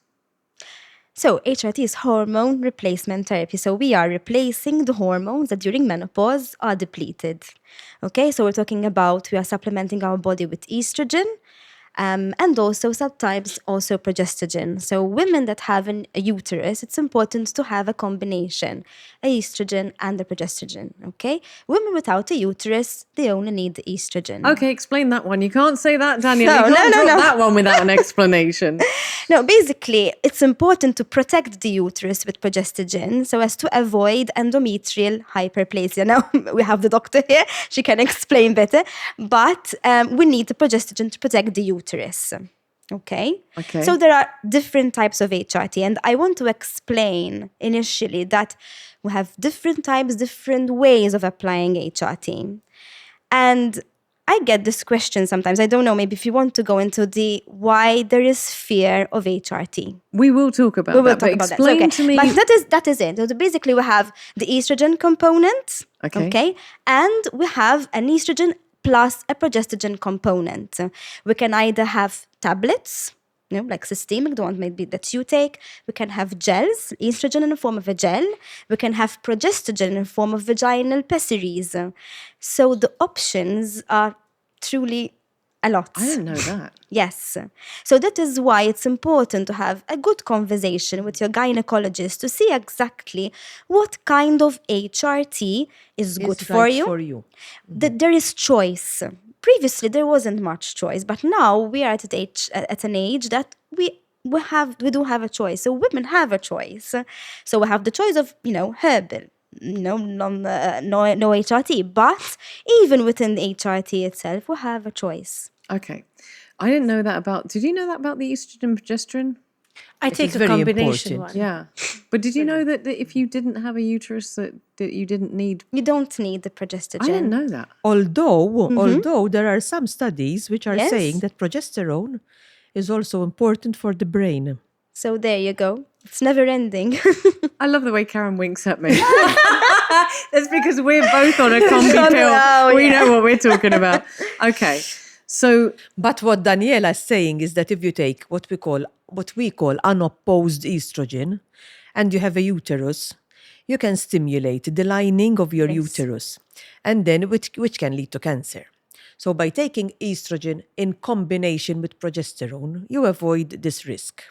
Speaker 4: So HRT is hormone replacement therapy. So we are replacing the hormones that during menopause are depleted. Okay, so we're talking about we are supplementing our body with estrogen, and also sometimes also progesterone. So women that have a uterus, it's important to have a combination, a estrogen and a progesterone. Okay, women without a uterus, they only need the estrogen.
Speaker 1: Okay, explain that one. You can't say that, Danielle.
Speaker 4: No,
Speaker 1: You can't
Speaker 4: no,
Speaker 1: drop
Speaker 4: no.
Speaker 1: that one without an explanation.
Speaker 4: No, basically, it's important to protect the uterus with progesterone so as to avoid endometrial hyperplasia. Now, we have the doctor here. She can explain better. But we need the progesterone to protect the uterus. Okay?
Speaker 1: Okay.
Speaker 4: So there are different types of HRT. And I want to explain initially that we have different types, different ways of applying HRT. And I get this question sometimes. I don't know, maybe if you want to go into the why there is fear of HRT.
Speaker 1: We will talk about
Speaker 4: We will
Speaker 1: that.
Speaker 4: talk
Speaker 1: But
Speaker 4: about that.
Speaker 1: explain
Speaker 4: Okay.
Speaker 1: to me.
Speaker 4: But that is it. So basically we have the estrogen component.
Speaker 1: Okay.
Speaker 4: And we have an estrogen plus a progesterone component. We can either have tablets, like systemic, the one maybe that you take. We can have gels, estrogen in the form of a gel. We can have progesterone in the form of vaginal pessaries. So the options are truly a lot.
Speaker 1: I didn't know that.
Speaker 4: Yes. So that is why it's important to have a good conversation with your gynecologist to see exactly what kind of HRT is good
Speaker 3: It's
Speaker 4: for
Speaker 3: right
Speaker 4: you.
Speaker 3: for you.
Speaker 4: That there is choice. Previously, there wasn't much choice, but now we are at an age that we do have a choice. So women have a choice. So we have the choice of herbal, no HRT. But even within the HRT itself, we have a choice.
Speaker 1: Okay. I didn't know that about. Did you know that about the estrogen and progesterone?
Speaker 2: I take
Speaker 3: is
Speaker 2: a
Speaker 3: very
Speaker 2: combination
Speaker 3: important.
Speaker 2: one.
Speaker 1: Yeah. But did you know that if you didn't have a uterus, that you didn't need.
Speaker 4: You don't need the progesterone.
Speaker 1: I didn't know that.
Speaker 3: Although there are some studies which are
Speaker 4: Yes.
Speaker 3: saying that progesterone is also important for the brain.
Speaker 4: So there you go. It's never ending.
Speaker 1: I love the way Karen winks at me. That's because we're both on a combi pill.
Speaker 4: Oh,
Speaker 1: We
Speaker 4: yeah.
Speaker 1: know what we're talking about. Okay. So
Speaker 3: But what Daniela is saying is that if you take what we call unopposed estrogen and you have a uterus, you can stimulate the lining of your uterus, and then which can lead to cancer. So by taking estrogen in combination with progesterone, you avoid this risk.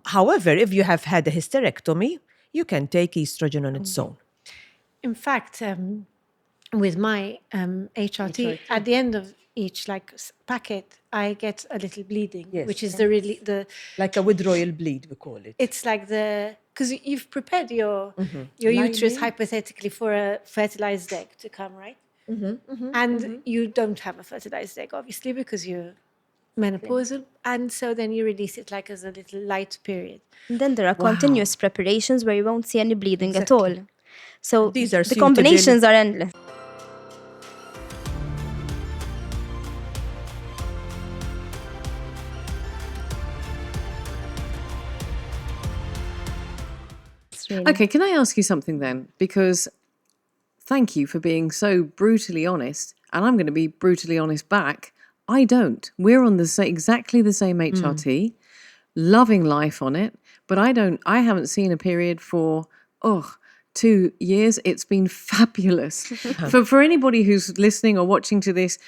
Speaker 3: However, if you have had a hysterectomy, you can take estrogen on its own.
Speaker 2: In fact, with my HRT, at the end of each packet, I get a little bleeding,
Speaker 3: Yes.
Speaker 2: which is the
Speaker 3: Like a withdrawal bleed, we call it.
Speaker 2: it's like because you've prepared your uterus
Speaker 3: Lining.
Speaker 2: hypothetically for a fertilized egg to come, right? And you don't have a fertilized egg, obviously, because you're menopausal, and so then you release it like as a little light period.
Speaker 4: And then there are continuous preparations where you won't see any bleeding at
Speaker 3: Exactly.
Speaker 4: all. So
Speaker 3: These are
Speaker 4: the
Speaker 3: suitable-
Speaker 4: combinations are endless. It's really-
Speaker 1: okay, can I ask you something then? Because thank you for being so brutally honest, and I'm going to be brutally honest back. I don't. We're on exactly the same HRT, loving life on it, but I haven't seen a period for 2 years. It's been fabulous. For anybody who's listening or watching to this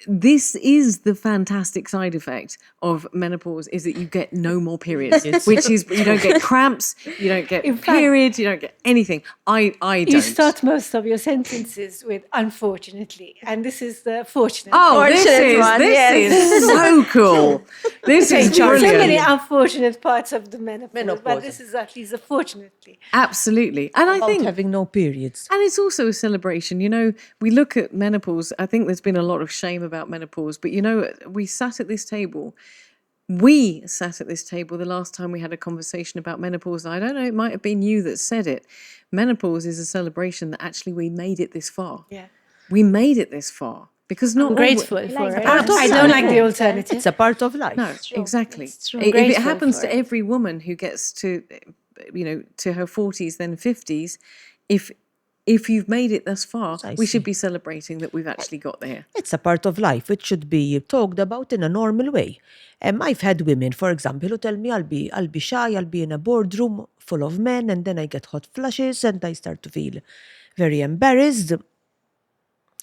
Speaker 1: is the fantastic side effect of menopause, is that you get no more periods, which is you don't get cramps, you don't get
Speaker 2: In fact,
Speaker 1: periods, you don't get anything. I don't.
Speaker 2: You start most of your sentences with "unfortunately," and this is the fortunate.
Speaker 1: Oh,
Speaker 4: Fortunate one,
Speaker 1: this
Speaker 4: yes.
Speaker 1: is so cool. This is
Speaker 2: so many
Speaker 1: brilliant.
Speaker 2: unfortunate parts of the menopause, but
Speaker 3: Menopause.
Speaker 2: this is at least a fortunately.
Speaker 1: Absolutely. And I
Speaker 3: About
Speaker 1: think
Speaker 3: having no periods.
Speaker 1: And it's also a celebration. You know, we look at menopause. I think there's been a lot of shame about menopause, but you know, we sat at this table the last time we had a conversation about menopause. And I don't know, it might have been you that said it. Menopause is a celebration that actually we made it this far.
Speaker 2: Yeah.
Speaker 1: We made it this far. Because not
Speaker 2: I'm grateful
Speaker 4: like
Speaker 2: for
Speaker 4: the
Speaker 2: it.
Speaker 4: part of
Speaker 2: I don't like the
Speaker 4: life.
Speaker 2: alternative.
Speaker 3: It's a part of life.
Speaker 1: No, exactly.
Speaker 4: It's true.
Speaker 1: If it
Speaker 2: Grateful
Speaker 1: happens
Speaker 2: for
Speaker 1: to
Speaker 2: it.
Speaker 1: every woman who gets to, to her 40s, then 50s, if you've made it thus far, we should be celebrating that we've actually got there.
Speaker 3: It's a part of life. It should be talked about in a normal way. I've had women, for example, who tell me I'll be shy, I'll be in a boardroom full of men, and then I get hot flushes and I start to feel very embarrassed.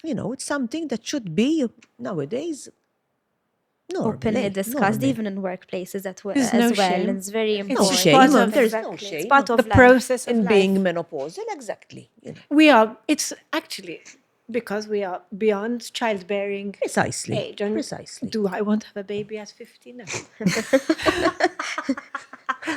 Speaker 3: You know, it's something that should be nowadays normal.
Speaker 4: Openly discussed,
Speaker 3: normal.
Speaker 4: even in workplaces as well.
Speaker 2: There's no
Speaker 4: And
Speaker 2: shame.
Speaker 4: it's very
Speaker 3: No
Speaker 4: important.
Speaker 3: shame.
Speaker 2: part of-
Speaker 3: There's no
Speaker 4: Exactly. It's
Speaker 3: shame.
Speaker 4: part of
Speaker 2: The
Speaker 4: life.
Speaker 2: process of
Speaker 3: In
Speaker 2: life.
Speaker 3: being menopausal, exactly. You know.
Speaker 2: We are. It's actually because we are beyond childbearing
Speaker 3: Precisely.
Speaker 2: age. And
Speaker 3: Precisely.
Speaker 2: do I want to have a baby at 50? No.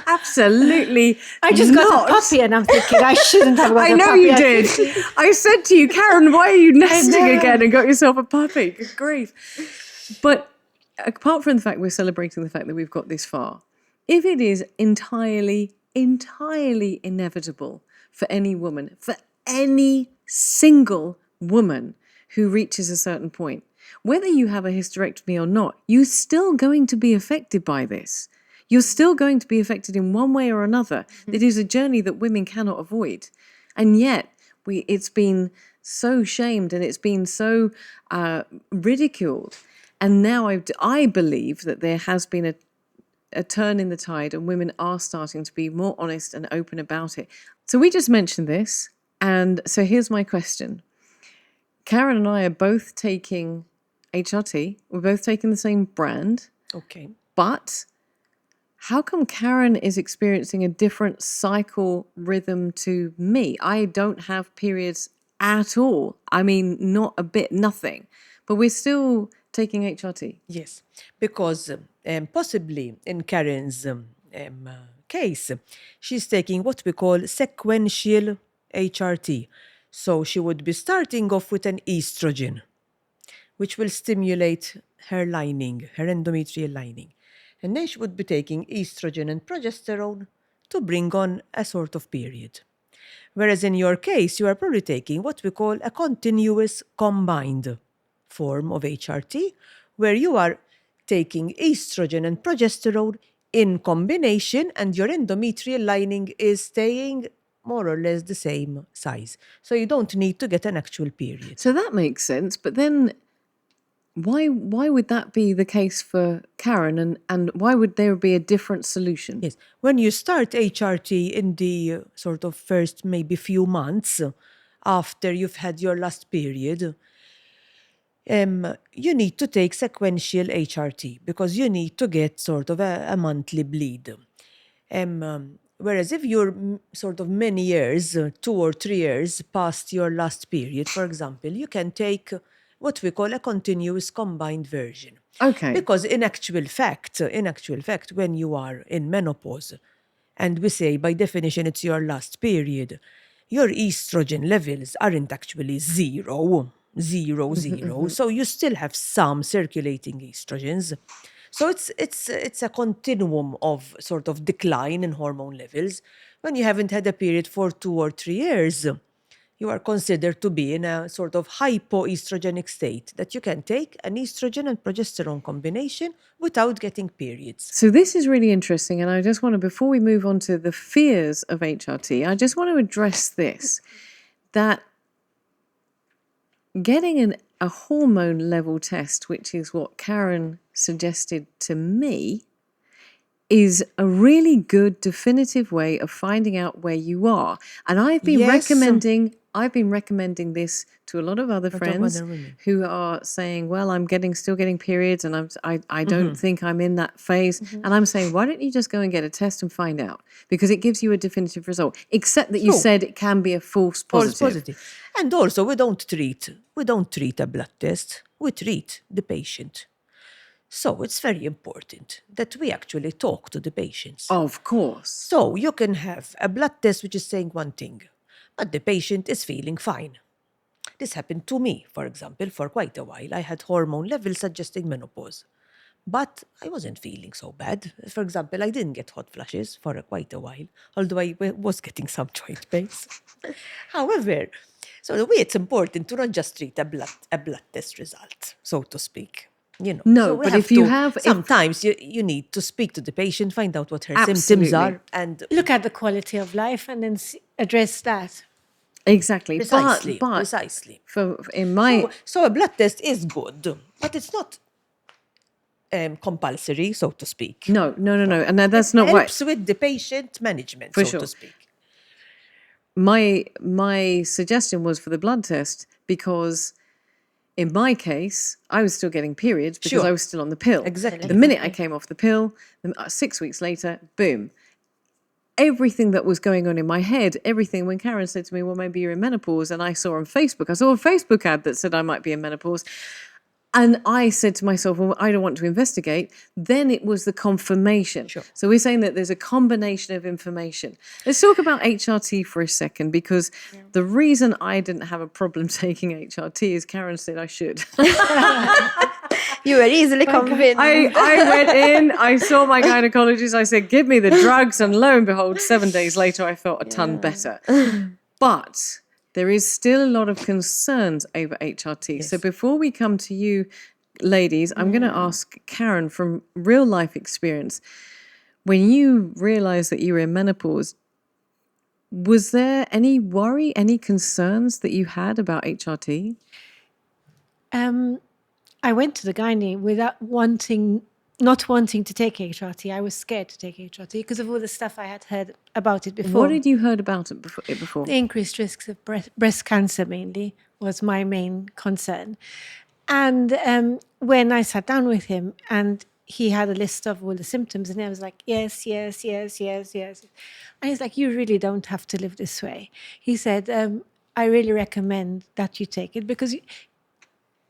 Speaker 1: Absolutely.
Speaker 2: I just got
Speaker 1: not.
Speaker 2: a puppy, and I'm thinking I shouldn't have got
Speaker 1: I
Speaker 2: a
Speaker 1: know
Speaker 2: puppy.
Speaker 1: you
Speaker 2: at
Speaker 1: did.
Speaker 2: 50.
Speaker 1: I said to you, Karen, why are you nesting
Speaker 2: know.
Speaker 1: again and got yourself a puppy? Good grief. But apart from the fact we're celebrating the fact that we've got this far, if it is entirely inevitable for any woman, for any single woman who reaches a certain point, whether you have a hysterectomy or not, you're still going to be affected by this. You're still going to be affected in one way or another. It is a journey that women cannot avoid. And yet, it's been so shamed and it's been so ridiculed. And now I believe that there has been a turn in the tide and women are starting to be more honest and open about it. So we just mentioned this. And so here's my question. Karen and I are both taking HRT. We're both taking the same brand.
Speaker 3: Okay.
Speaker 1: But how come Karen is experiencing a different cycle rhythm to me? I don't have periods at all. I mean, not a bit, nothing. But we're still taking HRT.
Speaker 3: Yes, because possibly in Karen's case, she's taking what we call sequential HRT. So she would be starting off with an estrogen, which will stimulate her lining, her endometrial lining. And then she would be taking estrogen and progesterone to bring on a sort of period. Whereas in your case, you are probably taking what we call a continuous combined form of HRT, where you are taking estrogen and progesterone in combination and your endometrial lining is staying more or less the same size. So you don't need to get an actual period.
Speaker 1: So that makes sense. But then why would that be the case for Karen? And why would there be a different solution?
Speaker 3: Yes, when you start HRT in the sort of first maybe few months after you've had your last period, you need to take sequential HRT because you need to get sort of a monthly bleed. Whereas if you're sort of many years, 2 or 3 years past your last period, for example, you can take what we call a continuous combined version.
Speaker 1: Okay.
Speaker 3: Because in actual fact, when you are in menopause, and we say by definition it's your last period, your estrogen levels aren't actually zero. So you still have some circulating estrogens. So it's a continuum of sort of decline in hormone levels. When you haven't had a period for 2 or 3 years, you are considered to be in a sort of hypoestrogenic state that you can take an estrogen and progesterone combination without getting periods.
Speaker 1: So this is really interesting. And I just want to, before we move on to the fears of HRT, I just want to address this, that getting a hormone level test, which is what Karen suggested to me, is a really good definitive way of finding out where you are. And I've been recommending this to a lot of other friends
Speaker 3: other women.
Speaker 1: who are saying, well, I'm still getting periods and I don't think I'm in that phase. And I'm saying, why don't you just go and get a test and find out? Because it gives you a definitive result, except that you
Speaker 3: True.
Speaker 1: said it can be a false
Speaker 3: False
Speaker 1: positive.
Speaker 3: And also, we don't treat a blood test. We treat the patient. So it's very important that we actually talk to the patients.
Speaker 1: Of course.
Speaker 3: So you can have a blood test which is saying one thing, but the patient is feeling fine. This happened to me, for example, for quite a while. I had hormone levels suggesting menopause, but I wasn't feeling so bad. For example, I didn't get hot flushes for quite a while, although I was getting some joint pains. However, so the way it's important to not just treat a blood test result, so to speak.
Speaker 1: No,
Speaker 3: So we
Speaker 1: but
Speaker 3: have
Speaker 1: if you
Speaker 3: to-
Speaker 1: have-
Speaker 3: sometimes you need to speak to the patient, find out what her symptoms
Speaker 1: Absolutely.
Speaker 3: are, and
Speaker 2: Look at the quality of life and then address that.
Speaker 1: Exactly.
Speaker 3: precisely,
Speaker 1: But
Speaker 3: precisely.
Speaker 1: in my
Speaker 3: So a blood test is good, but it's not compulsory, so to speak.
Speaker 1: no, and that's
Speaker 3: It
Speaker 1: not what
Speaker 3: helps with the patient management,
Speaker 1: For
Speaker 3: so
Speaker 1: sure.
Speaker 3: to speak.
Speaker 1: my suggestion was for the blood test, because in my case, I was still getting periods because
Speaker 3: Sure.
Speaker 1: I was still on the pill.
Speaker 3: Exactly.
Speaker 1: The minute I came off the pill, 6 weeks later, boom. Everything that was going on in my head, everything, when Karen said to me, well, maybe you're in menopause, and I saw a Facebook ad that said I might be in menopause. And I said to myself, well, I don't want to investigate. Then it was the confirmation.
Speaker 3: Sure.
Speaker 1: So we're saying that there's a combination of information. Let's talk about HRT for a second, because the reason I didn't have a problem taking HRT is Karen said I should.
Speaker 4: You were easily convinced.
Speaker 1: I went in, I saw my gynecologist, I said, give me the drugs. And lo and behold, 7 days later, I felt a ton better. But there is still a lot of concerns over HRT. So before we come to you, ladies, I'm going to ask Karen from real life experience. When you realized that you were in menopause, was there any worry, any concerns that you had about HRT?
Speaker 2: I went to the gynae without not wanting to take HRT. I was scared to take HRT because of all the stuff I had heard about it before.
Speaker 1: What had you heard about it before?
Speaker 2: The increased risks of breast cancer mainly was my main concern. And when I sat down with him and he had a list of all the symptoms, and I was like, yes. And he's like, you really don't have to live this way. He said, I really recommend that you take it because...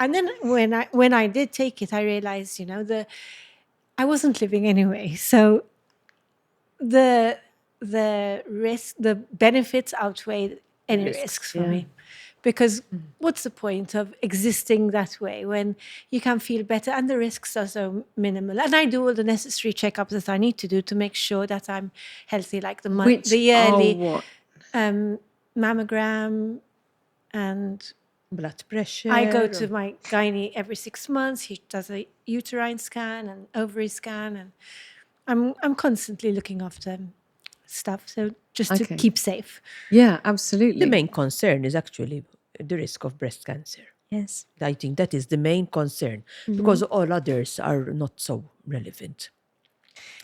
Speaker 2: And then when I did take it, I realized, I wasn't living anyway. So the risk, the benefits outweighed any risks for me. Because what's the point of existing that way when you can feel better and the risks are so minimal? And I do all the necessary checkups that I need to do to make sure that I'm healthy, like the yearly
Speaker 1: what?
Speaker 2: mammogram and...
Speaker 3: Blood pressure.
Speaker 2: I go to my gynae every 6 months. He does a uterine scan and ovary scan, and I'm constantly looking after stuff. So just to keep safe.
Speaker 1: Yeah, absolutely.
Speaker 3: The main concern is actually the risk of breast cancer.
Speaker 4: Yes.
Speaker 3: I think that is the main concern because all others are not so relevant.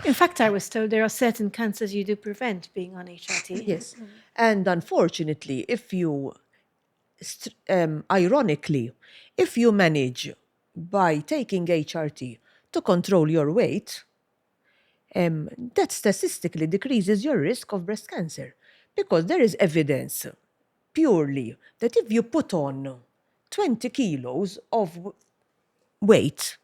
Speaker 2: In fact, I was told there are certain cancers you do prevent being on HRT.
Speaker 3: Yes. And unfortunately, if you, ironically, if you manage by taking HRT to control your weight, that statistically decreases your risk of breast cancer. Because there is evidence purely that if you put on 20 kilos of weight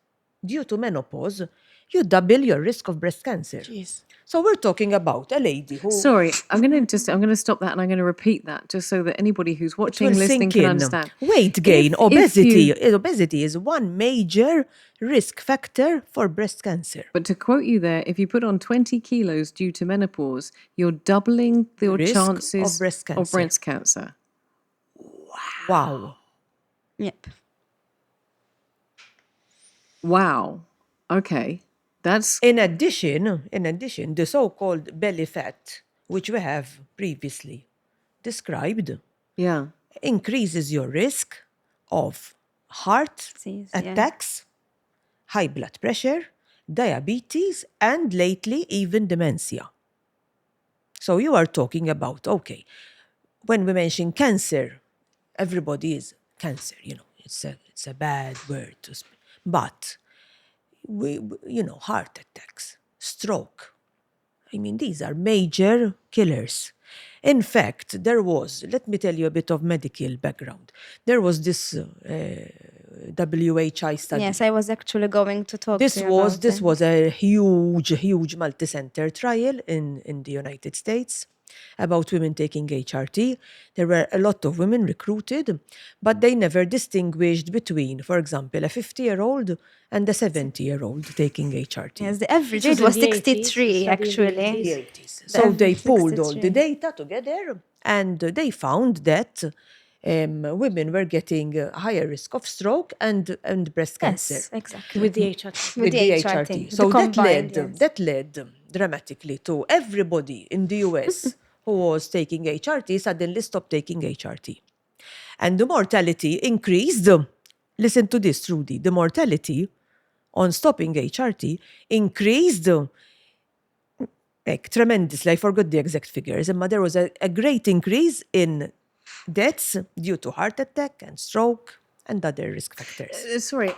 Speaker 3: due to menopause, you double your risk of breast cancer.
Speaker 2: Jeez.
Speaker 3: So we're talking about a lady who...
Speaker 1: Sorry, I'm going to stop that and I'm going to repeat that just so that anybody who's watching,
Speaker 3: will
Speaker 1: listening
Speaker 3: sink
Speaker 1: can
Speaker 3: in.
Speaker 1: understand.
Speaker 3: Weight gain,
Speaker 1: If
Speaker 3: obesity.
Speaker 1: you-
Speaker 3: Obesity is one major risk factor for breast cancer.
Speaker 1: But to quote you there, if you put on 20 kilos due to menopause, you're doubling your
Speaker 3: Risk
Speaker 1: chances
Speaker 3: of breast cancer.
Speaker 1: of breast cancer.
Speaker 3: Wow.
Speaker 4: Yep.
Speaker 1: Wow. Okay. That's
Speaker 3: In addition, the so-called belly fat, which we have previously described,
Speaker 1: yeah.
Speaker 3: increases your risk of heart
Speaker 4: Disease, yeah.
Speaker 3: attacks, high blood pressure, diabetes, and lately even dementia. So you are talking about, okay, when we mention cancer, everybody is cancer, it's a bad word to speak. But, heart attacks, stroke, I mean, these are major killers. In fact, let me tell you a bit of medical background. There was this WHI study.
Speaker 4: Yes, I was actually going to talk
Speaker 3: This
Speaker 4: to you
Speaker 3: was
Speaker 4: about
Speaker 3: this
Speaker 4: it.
Speaker 3: was a huge multi-center trial in the United States about women taking HRT. There were a lot of women recruited, but they never distinguished between, for example, a 50-year-old and a 70-year-old taking HRT.
Speaker 4: Yes, the average
Speaker 2: This
Speaker 4: age
Speaker 2: was
Speaker 4: was
Speaker 2: in the 80s,
Speaker 4: 63,
Speaker 2: study in the
Speaker 4: actually.
Speaker 2: 80s.
Speaker 3: The 80s. So they
Speaker 4: average
Speaker 3: pulled all the
Speaker 4: 63.
Speaker 3: data together and they found that women were getting a higher risk of stroke and breast cancer.
Speaker 4: Yes, exactly.
Speaker 2: With the HRT.
Speaker 4: With the HRT.
Speaker 3: So
Speaker 4: The combined,
Speaker 3: that led dramatically to everybody in the US who was taking HRT suddenly stopped taking HRT. And the mortality increased. Listen to this, Rudy. The mortality on stopping HRT increased tremendously. I forgot the exact figures, but there was a great increase in deaths due to heart attack and stroke and other risk factors.
Speaker 1: Sorry.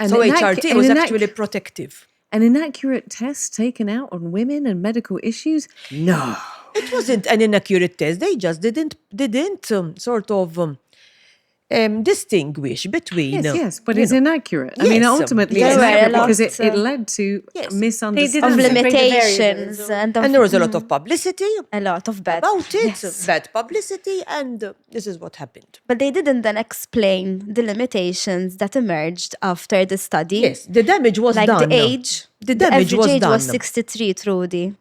Speaker 3: So HRT was actually protective.
Speaker 1: An inaccurate test taken out on women and medical issues? No.
Speaker 3: It wasn't an inaccurate test. They just didn't distinguish between.
Speaker 1: Yes, but it's inaccurate. I mean,
Speaker 3: Yes,
Speaker 1: ultimately,
Speaker 3: there
Speaker 1: it's
Speaker 3: were a
Speaker 1: inaccurate
Speaker 4: lot,
Speaker 1: because it led to
Speaker 3: Yes.
Speaker 4: of
Speaker 1: misunderstanding.
Speaker 2: They didn't separate the
Speaker 4: limitations
Speaker 2: variables.
Speaker 4: and
Speaker 3: there was a lot of publicity
Speaker 4: a lot of bad
Speaker 3: about it,
Speaker 4: yes.
Speaker 3: bad publicity, and this is what happened.
Speaker 4: But they didn't then explain the limitations that emerged after the study.
Speaker 3: Yes, the damage was
Speaker 4: like
Speaker 3: done.
Speaker 4: the age.
Speaker 3: The damage
Speaker 4: average
Speaker 3: was
Speaker 4: age
Speaker 3: done.
Speaker 4: was 63, Trudy.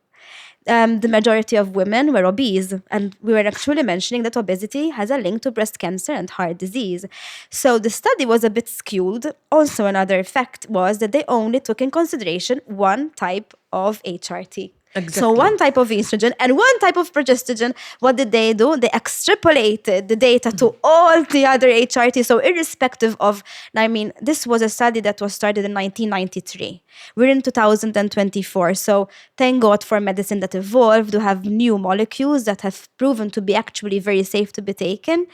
Speaker 4: The majority of women were obese, and we were actually mentioning that obesity has a link to breast cancer and heart disease. So the study was a bit skewed. Also, another fact was that they only took in consideration one type of HRT. So
Speaker 3: Exactly.
Speaker 4: one type of estrogen and one type of progestogen. What did they do? They extrapolated the data to all the other HRT. So irrespective of, I mean, this was a study that was started in 1993. We're in 2024. So thank God for medicine that evolved to have new molecules that have proven to be actually very safe to be taken.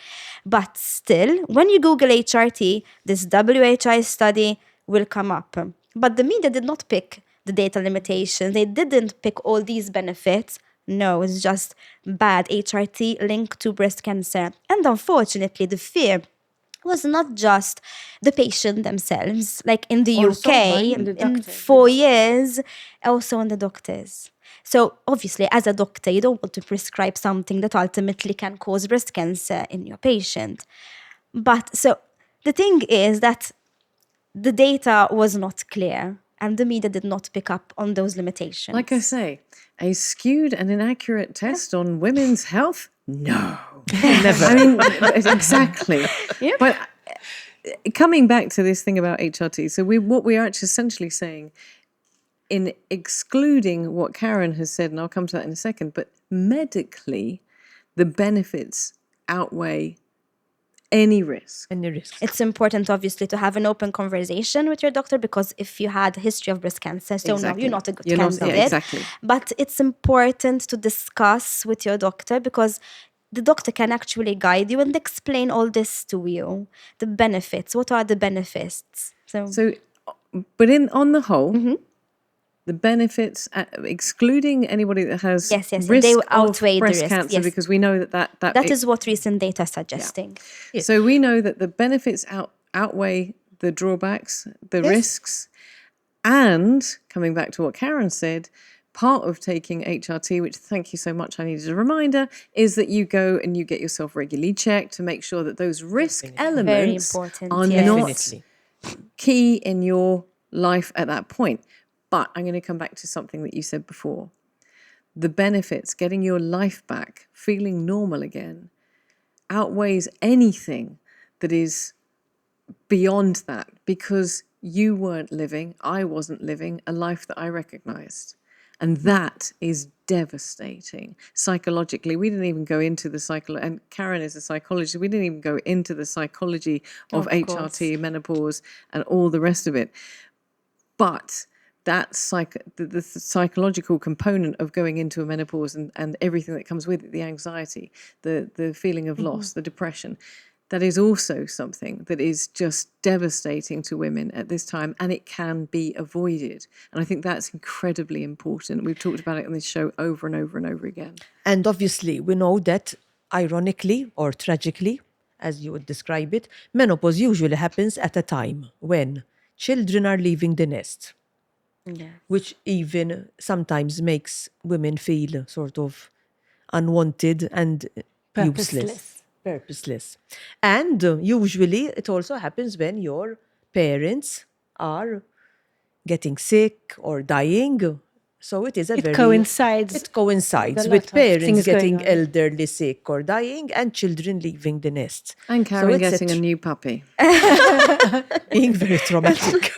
Speaker 4: But still, when you Google HRT, this WHI study will come up. But the media did not pick the data limitations. They didn't pick all these benefits. No, it's just bad HRT linked to breast cancer. And unfortunately, the fear was not just the patient themselves. Like in the
Speaker 2: Also
Speaker 4: UK,
Speaker 2: by the
Speaker 4: in
Speaker 2: doctors.
Speaker 4: 4 years, also on the doctors. So obviously, as a doctor, you don't want to prescribe something that ultimately can cause breast cancer in your patient. But so the thing is that the data was not clear and the media did not pick up on those limitations.
Speaker 1: Like I say, a skewed and inaccurate test on women's health? No. Never. I mean, exactly.
Speaker 4: Yep.
Speaker 1: But coming back to this thing about HRT, so what we are actually essentially saying, in excluding what Karen has said, and I'll come to that in a second, but medically, the benefits outweigh any risk.
Speaker 3: Any risk.
Speaker 4: It's important, obviously, to have an open conversation with your doctor because if you had a history of breast cancer, so no,
Speaker 1: Exactly.
Speaker 4: you're not a good
Speaker 1: You're not-
Speaker 4: candidate.
Speaker 1: yeah, exactly.
Speaker 4: But it's important to discuss with your doctor because the doctor can actually guide you and explain all this to you. The benefits. What are the benefits?
Speaker 1: So, but on the whole, the benefits, excluding anybody that has
Speaker 4: Yes,
Speaker 1: risk
Speaker 4: they
Speaker 1: of
Speaker 4: outweigh the
Speaker 1: breast
Speaker 4: risk,
Speaker 1: cancer,
Speaker 4: yes.
Speaker 1: because we know that
Speaker 4: that is what recent data is suggesting.
Speaker 1: So we know that the benefits outweigh the drawbacks, the risks, and coming back to what Karen said, part of taking HRT, which thank you so much, I needed a reminder, is that you go and you get yourself regularly checked to make sure that those risk elements
Speaker 4: important,
Speaker 1: are
Speaker 4: yes.
Speaker 1: not
Speaker 3: Definitely.
Speaker 1: key in your life at that point. But I'm going to come back to something that you said before. The benefits, getting your life back, feeling normal again, outweighs anything that is beyond that, because you weren't living, I wasn't living a life that I recognized. And that is devastating psychologically. We didn't even go into the psychology, and Karen is a psychologist, we didn't even go into the psychology of HRT, menopause, and all the rest of it. But that the psychological component of going into a menopause and everything that comes with it, the anxiety, the feeling of loss, the depression, that is also something that is just devastating to women at this time, and it can be avoided. And I think that's incredibly important. We've talked about it on this show over and over and over again.
Speaker 3: And obviously, we know that, ironically or tragically, as you would describe it, menopause usually happens at a time when children are leaving the nest, which even sometimes makes women feel sort of unwanted and purposeless. And usually it also happens when your parents are getting sick or dying. So it is
Speaker 2: It coincides
Speaker 3: It coincides
Speaker 2: with a
Speaker 3: with
Speaker 2: lot of
Speaker 3: parents
Speaker 2: things
Speaker 3: getting
Speaker 2: going on.
Speaker 3: elderly sick or dying and children leaving the nest.
Speaker 1: And Karen
Speaker 3: it's
Speaker 1: getting a new puppy.
Speaker 3: being very traumatic.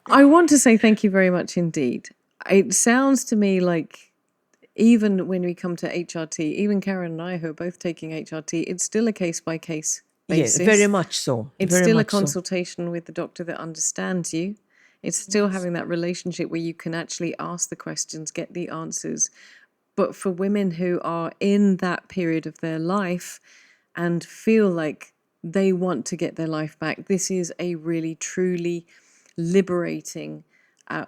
Speaker 1: I want to say thank you very much indeed. It sounds to me like even when we come to HRT, even Karen and I, who are both taking HRT, it's still a case-by-case basis.
Speaker 3: Yes, very much so.
Speaker 1: It's
Speaker 3: very
Speaker 1: still a
Speaker 3: much so.
Speaker 1: consultation with the doctor that understands you. It's still having that relationship where you can actually ask the questions, get the answers. But for women who are in that period of their life and feel like they want to get their life back, this is a really, truly liberating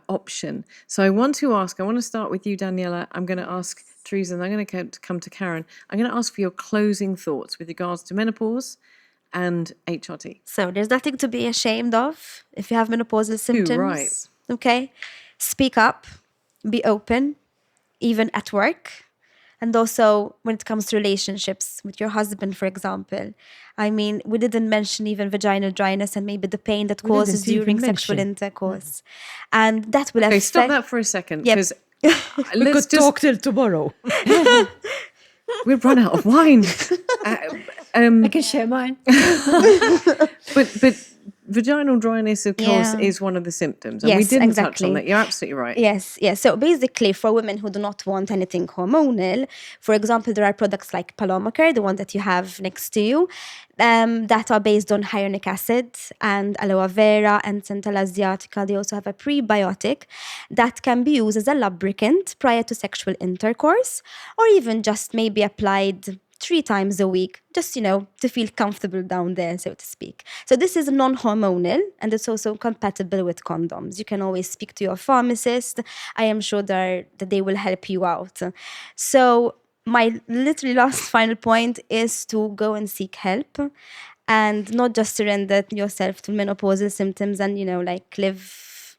Speaker 1: option. So I want to start with you, Daniela. I'm going to ask Teresa, and I'm going to come to Karen. I'm going to ask for your closing thoughts with regards to menopause and HRT.
Speaker 4: So there's nothing to be ashamed of if you have menopausal symptoms.
Speaker 1: right.
Speaker 4: Okay. Speak up, be open, even at work. And also when it comes to relationships with your husband, for example. I mean, we didn't mention even vaginal dryness and maybe the pain that causes
Speaker 3: didn't even
Speaker 4: during sexual
Speaker 3: mention.
Speaker 4: intercourse. And that will
Speaker 1: Okay,
Speaker 4: affect...
Speaker 1: stop that for a second,
Speaker 4: Yep.
Speaker 1: because
Speaker 3: We could talk till tomorrow.
Speaker 1: we've run out of wine.
Speaker 2: I can share mine.
Speaker 1: But vaginal dryness, of course,
Speaker 4: Yeah.
Speaker 1: is one of the symptoms. And we
Speaker 4: Yes,
Speaker 1: didn't touch on
Speaker 4: exactly.
Speaker 1: that. You're absolutely right.
Speaker 4: Yes. So basically, for women who do not want anything hormonal, for example, there are products like Palomacare, the one that you have next to you, that are based on hyaluronic acid and aloe vera and Centella asiatica. They also have a prebiotic that can be used as a lubricant prior to sexual intercourse, or even just maybe applied 3 times a week, just, to feel comfortable down there, so to speak. So this is non-hormonal, and it's also compatible with condoms. You can always speak to your pharmacist. I am sure that they will help you out. So my literally last final point is to go and seek help and not just surrender yourself to menopausal symptoms and, live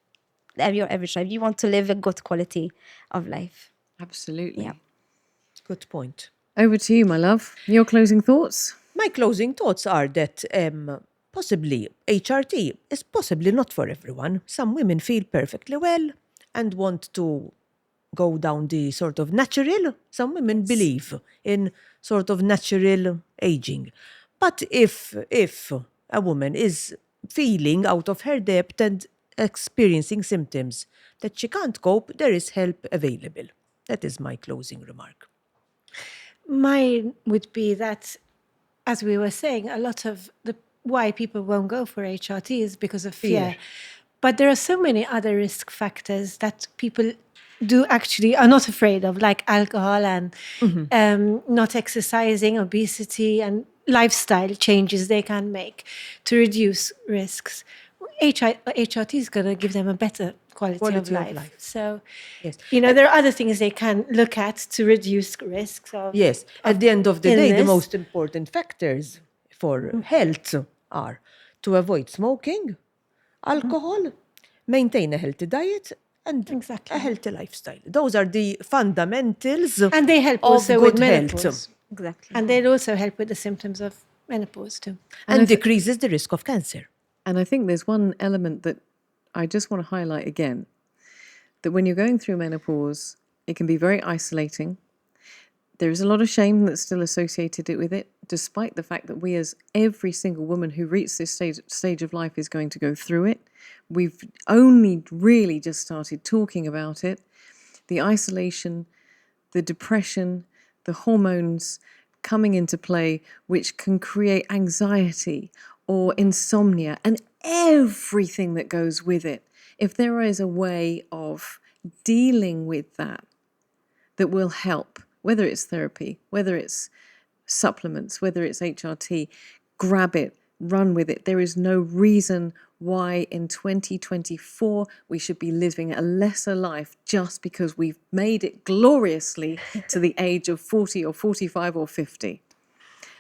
Speaker 4: your average life. You want to live a good quality of life.
Speaker 1: Absolutely.
Speaker 4: Yeah.
Speaker 3: Good point.
Speaker 1: Over to you, my love. Your closing thoughts?
Speaker 3: My closing thoughts are that possibly HRT is possibly not for everyone. Some women feel perfectly well and want to go down the sort of natural. Some women believe in sort of natural aging. But if a woman is feeling out of her depth and experiencing symptoms that she can't cope, there is help available. That is my closing remark.
Speaker 2: Mine would be that, as we were saying, a lot of why people won't go for HRT is because of fear. But there are so many other risk factors that people are not afraid of, like alcohol and not exercising, obesity, and lifestyle changes they can make to reduce risks. HRT is going to give them a better quality of life. So,
Speaker 3: Yes.
Speaker 2: there are other things they can look at to reduce risks of
Speaker 3: Yes, at the end of the day, the
Speaker 2: illness.
Speaker 3: most important factors for health are to avoid smoking, alcohol, maintain a healthy diet, and
Speaker 2: Exactly.
Speaker 3: a healthy lifestyle. Those are the fundamentals
Speaker 2: And they help
Speaker 3: of
Speaker 2: also
Speaker 3: good
Speaker 2: with menopause.
Speaker 3: health.
Speaker 4: Exactly.
Speaker 2: And they'll also help with the symptoms of menopause too.
Speaker 3: And decreases the risk of cancer.
Speaker 1: And I think there's one element that I just want to highlight again, that when you're going through menopause, it can be very isolating. There is a lot of shame that's still associated with it, despite the fact that we, as every single woman who reaches this stage of life, is going to go through it. We've only really just started talking about it. The isolation, the depression, the hormones coming into play, which can create anxiety or insomnia and everything that goes with it. If there is a way of dealing with that will help, whether it's therapy, whether it's supplements, whether it's HRT, grab it, run with it. There is no reason why in 2024 we should be living a lesser life just because we've made it gloriously to the age of 40 or 45 or 50.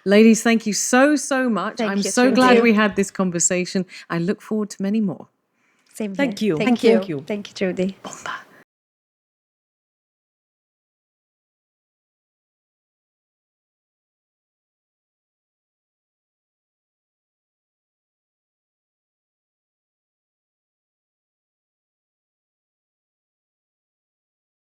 Speaker 1: Ladies, thank you so much.
Speaker 4: Thank
Speaker 1: I'm
Speaker 4: you,
Speaker 1: so
Speaker 4: Trudy.
Speaker 1: glad we had this conversation. I look forward to many more.
Speaker 4: Same
Speaker 3: Thank
Speaker 4: here.
Speaker 3: you.
Speaker 4: Thank
Speaker 3: Thank
Speaker 4: you.
Speaker 3: you.
Speaker 4: Thank you, Trudy.
Speaker 1: Bomba.